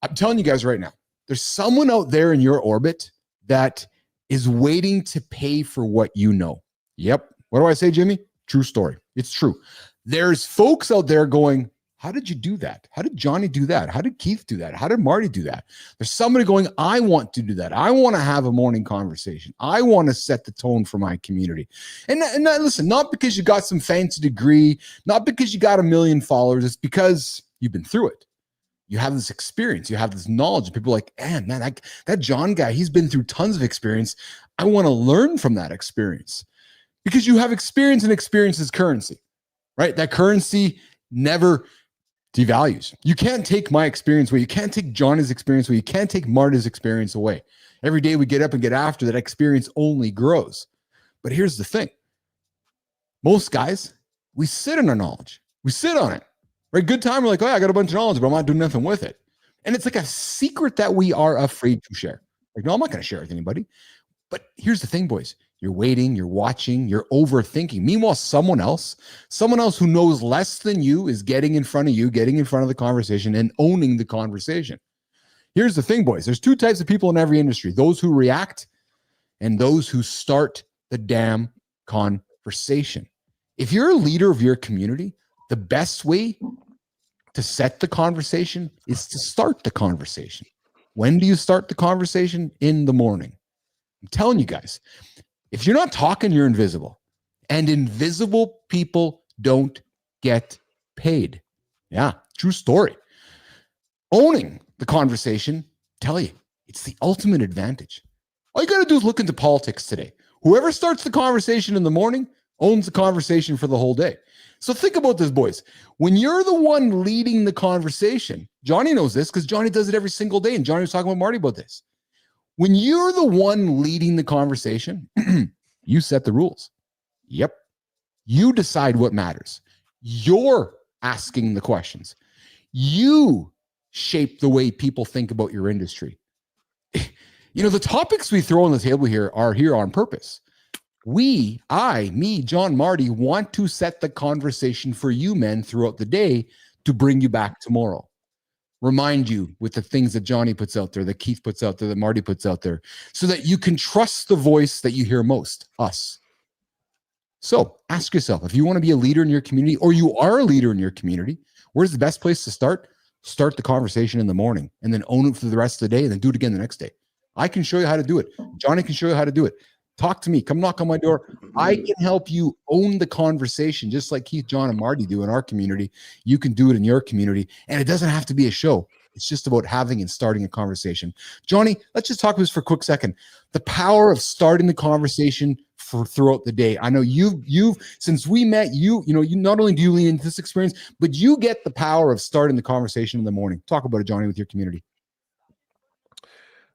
Speaker 1: I'm telling you guys right now, there's someone out there in your orbit that is waiting to pay for what you know. Yep. What do I say, Jimmy? True story. It's true. There's folks out there going, how did you do that? How did Johnny do that? How did Keith do that? How did Marty do that? There's somebody going, I want to do that. I want to have a morning conversation. I want to set the tone for my community. And listen, not because you got some fancy degree, not because you got 1 million followers. It's because you've been through it. You have this experience. You have this knowledge. People are like, man, that John guy, he's been through tons of experience. I want to learn from that experience because you have experience, and experience is currency, right? That currency never devalues. You can't take my experience away. You can't take Johnny's experience away. You can't take Marty's experience away. Every day we get up and get after that, experience only grows. But here's the thing. Most guys, we sit on our knowledge. We sit on it. Right? Good time. We're like, oh, yeah, I got a bunch of knowledge, but I'm not doing nothing with it. And it's like a secret that we are afraid to share. Like, no, I'm not going to share it with anybody. But here's the thing, boys. You're waiting, you're watching, you're overthinking. Meanwhile, someone else who knows less than you is getting in front of you, getting in front of the conversation and owning the conversation. Here's the thing, boys. There's two types of people in every industry. Those who react and those who start the damn conversation. If you're a leader of your community, the best way to set the conversation is to start the conversation. When do you start the conversation? In the morning. I'm telling you guys, if you're not talking, you're invisible. And invisible people don't get paid. Yeah, true story. Owning the conversation, tell you, it's the ultimate advantage. All you got to do is look into politics today. Whoever starts the conversation in the morning owns the conversation for the whole day. So think about this, boys. When you're the one leading the conversation, Johnny knows this because Johnny does it every single day. And Johnny was talking with Marty about this. When you're the one leading the conversation, you set the rules. Yep. You decide what matters. You're asking the questions. You shape the way people think about your industry. The topics we throw on the table here are here on purpose. Me, John, Marty, want to set the conversation for you men throughout the day to bring you back tomorrow. Remind you with the things that Johnny puts out there, that Keith puts out there, that Marty puts out there, so that you can trust the voice that you hear most, us. So ask yourself, if you want to be a leader in your community, or you are a leader in your community, where's the best place to start? Start the conversation in the morning and then own it for the rest of the day and then do it again the next day. I can show you how to do it. Johnny can show you how to do it. Talk to me. Come knock on my door. I can help you own the conversation, just like Keith, John, and Marty do in our community. You can do it in your community, and it doesn't have to be a show. It's just about having and starting a conversation. Johnny, let's just talk about this for a quick second. The power of starting the conversation throughout the day. I know you've since we met, you not only do you lean into this experience, but you get the power of starting the conversation in the morning. Talk about it, Johnny, with your community.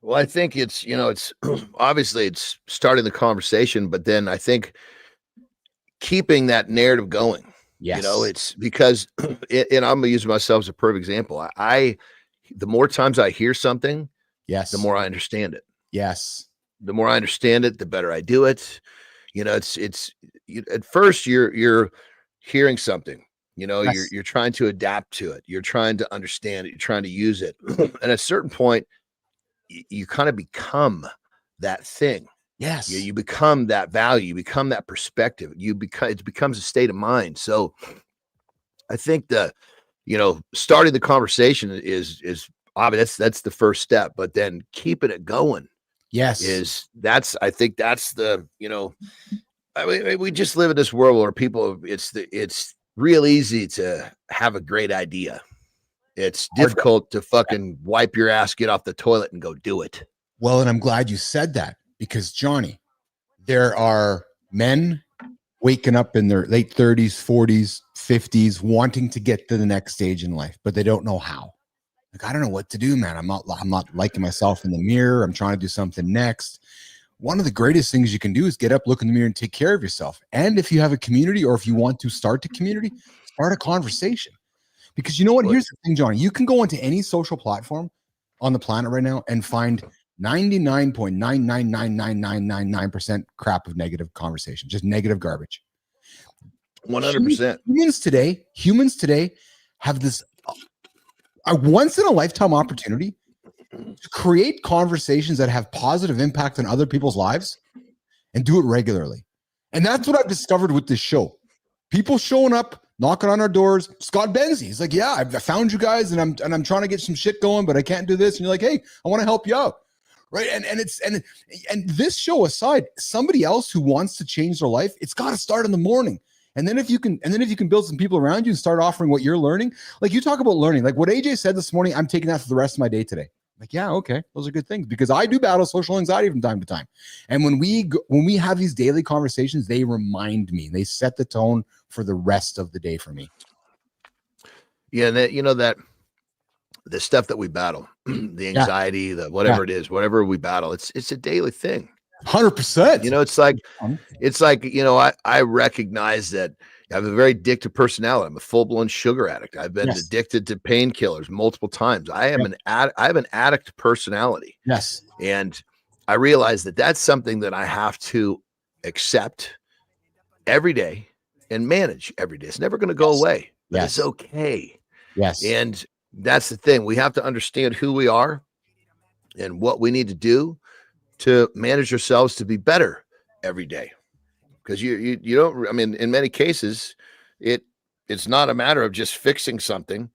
Speaker 2: Well, I think it's obviously it's starting the conversation, but then I think keeping that narrative going.
Speaker 1: Yes.
Speaker 2: It's because, and I'm gonna use myself as a perfect example. The more times I hear something,
Speaker 1: yes,
Speaker 2: the more I understand it.
Speaker 1: Yes.
Speaker 2: The more I understand it, the better I do it. At first you're hearing something,
Speaker 1: Yes.
Speaker 2: you're trying to adapt to it. You're trying to understand it. You're trying to use it. And at a certain point, you kind of become that thing.
Speaker 1: Yes.
Speaker 2: You become that value, you become that perspective. It becomes a state of mind. So I think starting the conversation is obvious. That's the first step, but then keeping it going.
Speaker 1: Yes.
Speaker 2: I think that's the, we just live in this world where people, it's real easy to have a great idea. It's difficult to fucking wipe your ass, get off the toilet and go do it.
Speaker 1: Well, and I'm glad you said that because Johnny, there are men waking up in their late 30s, 40s, 50s, wanting to get to the next stage in life, but they don't know how. Like, I don't know what to do, man. I'm not liking myself in the mirror. I'm trying to do something next. One of the greatest things you can do is get up, look in the mirror, and take care of yourself. And if you have a community, or if you want to start a community, start a conversation. Because you know what? Here's the thing, Johnny. You can go into any social platform on the planet right now and find 99.9999999% crap of negative conversation, just negative garbage.
Speaker 2: 100%.
Speaker 1: Humans today have this a once in a lifetime opportunity to create conversations that have positive impact on other people's lives and do it regularly. And that's what I've discovered with this show. People showing up, knocking on our doors. Scott Benzie, he's like, yeah, I found you guys and I'm trying to get some shit going, but I can't do this. And you're like, hey, I want to help you out. Right. And this show aside, somebody else who wants to change their life, it's got to start in the morning. And then if you can build some people around you and start offering what you're learning, like you talk about learning, like what AJ said this morning, I'm taking that for the rest of my day today. Like, yeah, okay, those are good things, because I do battle social anxiety from time to time. And when we have these daily conversations, they remind me, they set the tone for the rest of the day for me.
Speaker 2: Yeah, that the stuff that we battle, the anxiety, the whatever it is, whatever we battle, it's a daily thing.
Speaker 1: 100%.
Speaker 2: It's like, I recognize that I have a very addictive personality. I'm a full-blown sugar addict. I've been addicted to painkillers multiple times. I have an addict personality.
Speaker 1: Yes.
Speaker 2: And I realize that that's something that I have to accept every day and manage every day. It's never going to go away. But it's okay.
Speaker 1: Yes.
Speaker 2: And that's the thing. We have to understand who we are and what we need to do to manage ourselves to be better every day. Because you don't, I mean, in many cases, it's not a matter of just fixing something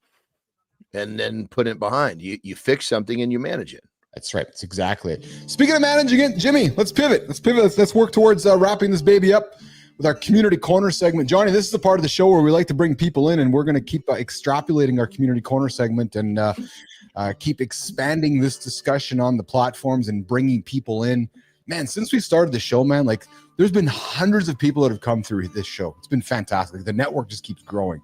Speaker 2: and then putting it behind. You fix something and you manage it.
Speaker 1: That's right. That's exactly it. Speaking of managing it, Jimmy, let's pivot. Let's work towards wrapping this baby up with our community corner segment. Johnny, this is the part of the show where we like to bring people in, and we're going to keep extrapolating our community corner segment and keep expanding this discussion on the platforms and bringing people in. Man, since we started the show, man, like there's been hundreds of people that have come through this show. It's been fantastic. The network just keeps growing.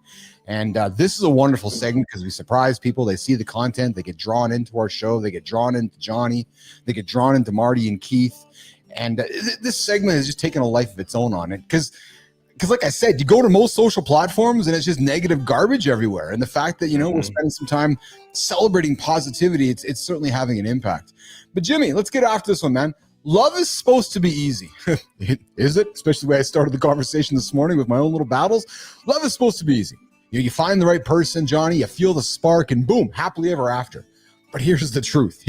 Speaker 1: And this is a wonderful segment because we surprise people. They see the content. They get drawn into our show. They get drawn into Johnny. They get drawn into Marty and Keith. And this segment has just taken a life of its own on it. Because like I said, you go to most social platforms and it's just negative garbage everywhere. And the fact that, we're spending some time celebrating positivity, it's certainly having an impact. But Jimmy, let's get after this one, man. Love is supposed to be easy. Is it? Especially the way I started the conversation this morning with my own little battles. Love is supposed to be easy. You find the right person, Johnny, you feel the spark, and boom, happily ever after. But here's the truth.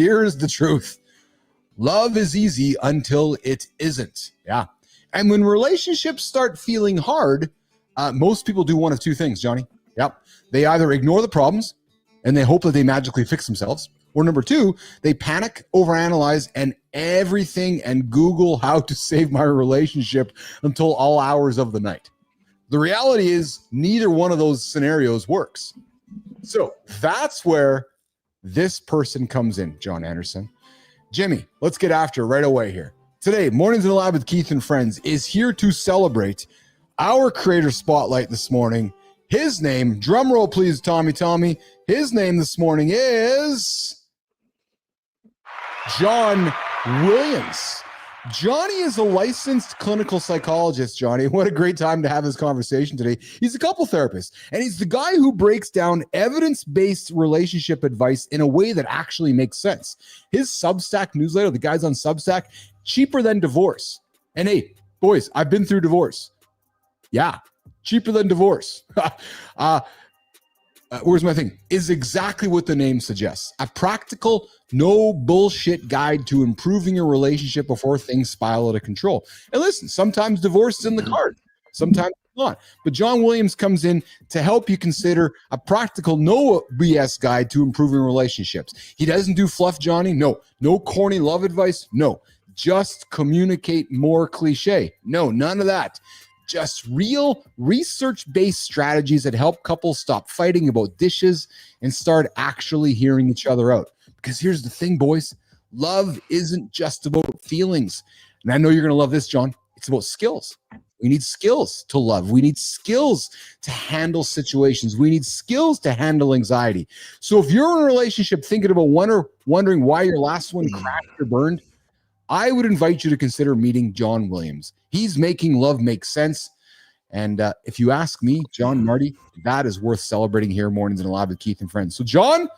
Speaker 1: Love is easy until it isn't. Yeah. And when relationships start feeling hard, most people do one of two things, Johnny. Yep. They either ignore the problems and they hope that they magically fix themselves. Or number two, they panic, overanalyze, and everything and Google how to save my relationship until all hours of the night. The reality is neither one of those scenarios works. So that's where this person comes in, Jon Andersen. Jimmy, let's get after it right away here. Today, Mornings in the Lab with Keith and Friends is here to celebrate our creator spotlight this morning. His name, drum roll please, Tommy. His name this morning is John Williams. Johnny is a licensed clinical psychologist, Johnny. What a great time to have this conversation today. He's a couple therapist, and he's the guy who breaks down evidence-based relationship advice in a way that actually makes sense. His Substack newsletter, the guys on Substack, cheaper than divorce. And hey, boys, I've been through divorce. Yeah, cheaper than divorce. Where's my thing? Is exactly what the name suggests. A practical, no bullshit guide to improving your relationship before things spiral out of control. And listen, sometimes divorce is in the card. Sometimes not. But John Williams comes in to help you consider a practical, no BS guide to improving relationships. He doesn't do fluff, Johnny. No corny love advice. No. Just communicate more cliche. No, none of that. Just real research-based strategies that help couples stop fighting about dishes and start actually hearing each other out. Because here's the thing, boys. Love isn't just about feelings. And I know you're going to love this, John. It's about skills. We need skills to love. We need skills to handle situations. We need skills to handle anxiety. So if you're in a relationship thinking about wondering why your last one cracked or burned, I would invite you to consider meeting John Williams. He's making love make sense. And if you ask me, John, Marty, that is worth celebrating here Mornings in the Lab with Keith and Friends. So John,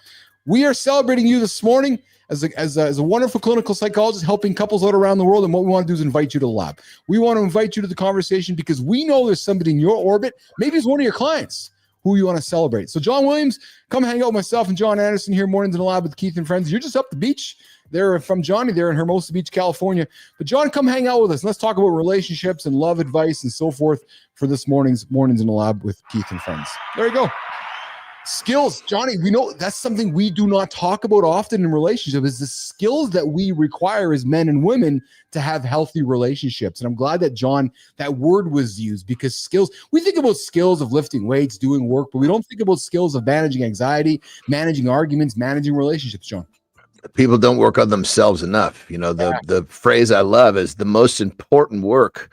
Speaker 1: we are celebrating you this morning as a wonderful clinical psychologist helping couples out around the world. And what we want to do is invite you to the lab. We want to invite you to the conversation because we know there's somebody in your orbit, maybe it's one of your clients, who you want to celebrate. So John Williams, come hang out with myself and Jon Andersen here Mornings in the Lab with Keith and Friends. You're just up the beach. They're from Johnny there in Hermosa Beach, California. But John, come hang out with us. Let's talk about relationships and love advice and so forth for this Mornings in the Lab with Keith and Friends. There you go. Skills, Johnny, we know that's something we do not talk about often in relationships is the skills that we require as men and women to have healthy relationships. And I'm glad that, John, that word was used because skills, we think about skills of lifting weights, doing work, but we don't think about skills of managing anxiety, managing arguments, managing relationships, John.
Speaker 2: People don't work on themselves enough. You know, the phrase I love is the most important work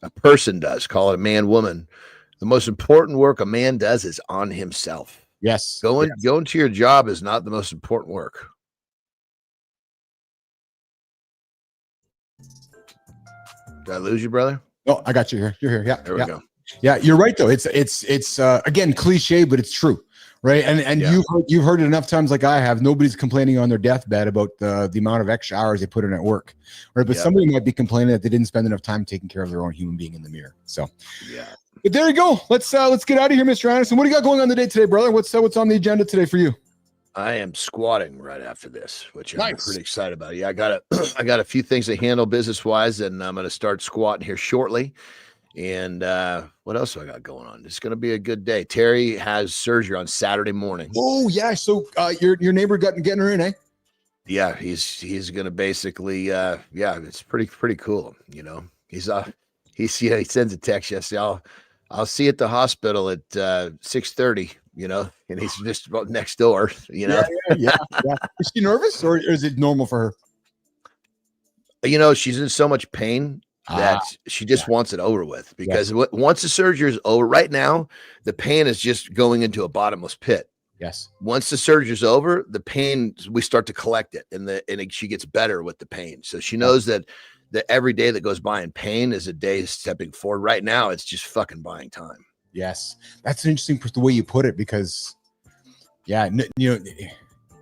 Speaker 2: a person does, call it a man, woman. The most important work a man does is on himself.
Speaker 1: Yes.
Speaker 2: Going to your job is not the most important work. Did I lose you, brother?
Speaker 1: Oh, I got you here. You're here. Yeah.
Speaker 2: There we go.
Speaker 1: Yeah, you're right though. It's again cliche, but it's true, right? And you've heard it enough times, like I have. Nobody's complaining on their deathbed about the amount of extra hours they put in at work, right? But somebody might be complaining that they didn't spend enough time taking care of their own human being in the mirror. So, but there you go. Let's get out of here, Mr. Andersen. What do you got going on today, brother? What's on the agenda today for you?
Speaker 2: I am squatting right after this, which I'm pretty excited about. Yeah, I got a few things to handle business wise, and I'm going to start squatting here shortly. And what else do I got going on? It's going to be a good day. Terry has surgery on Saturday morning.
Speaker 1: Oh yeah, so your neighbor getting her in, eh?
Speaker 2: Yeah, he's going to basically it's pretty cool. You know, he sends a text yesterday. I'll see you at the hospital at 6:30. You know, and he's just about next door. You know,
Speaker 1: yeah. Is she nervous or is it normal for her?
Speaker 2: You know, she's in so much pain that she just wants it over with because once the surgery is over, right now, the pain is just going into a bottomless pit.
Speaker 1: Yes.
Speaker 2: Once the surgery is over, the pain, we start to collect it and she gets better with the pain. So she knows that every day that goes by in pain is a day stepping forward. Right now, it's just fucking buying time.
Speaker 1: Yes. That's interesting the way you put it because, you know,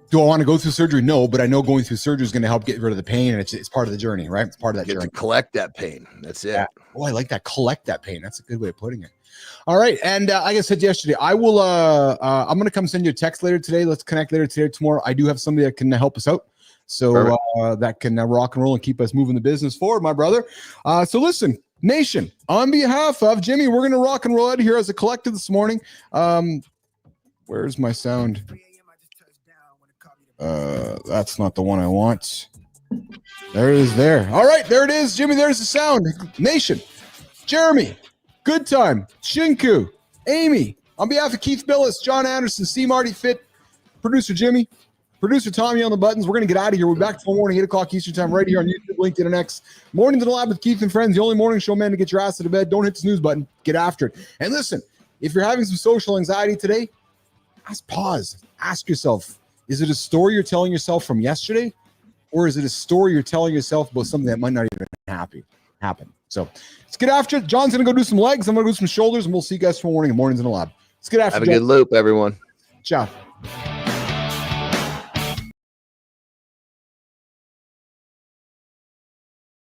Speaker 1: do I want to go through surgery? No, but I know going through surgery is going to help get rid of the pain, and it's part of the journey, right? It's part of that journey.
Speaker 2: To collect that pain. That's it.
Speaker 1: Yeah. Oh, I like that. Collect that pain. That's a good way of putting it. All right, and like I said yesterday, I will. I'm going to come send you a text later today. Let's connect later today, tomorrow. I do have somebody that can help us out, so that can rock and roll and keep us moving the business forward, my brother. So listen, nation, on behalf of Jimmy, we're going to rock and roll out here as a collective this morning. Where's my sound? That's not the one I want. There it is there. All right, there it is, Jimmy. There's the sound. Nation, Jeremy, Good Time, Shinku, Amy, on behalf of Keith Bilous, Jon Andersen, CMartyFit, producer Jimmy, producer Tommy on the buttons. We're going to get out of here. We're back tomorrow morning, 8 o'clock Eastern time, right here on YouTube, LinkedIn, and X. Mornings in the Lab with Keith and Friends, the only morning show, man, to get your ass to the bed. Don't hit the snooze button. Get after it. And listen, if you're having some social anxiety today, pause. Ask yourself, is it a story you're telling yourself from yesterday? Or is it a story you're telling yourself about something that might not even happen? So let's get after it. John's going to go do some legs. I'm going to do some shoulders, and we'll see you guys tomorrow morning. Mornings in the Lab. Let's get after it.
Speaker 2: Have a good loop, everyone.
Speaker 1: Ciao.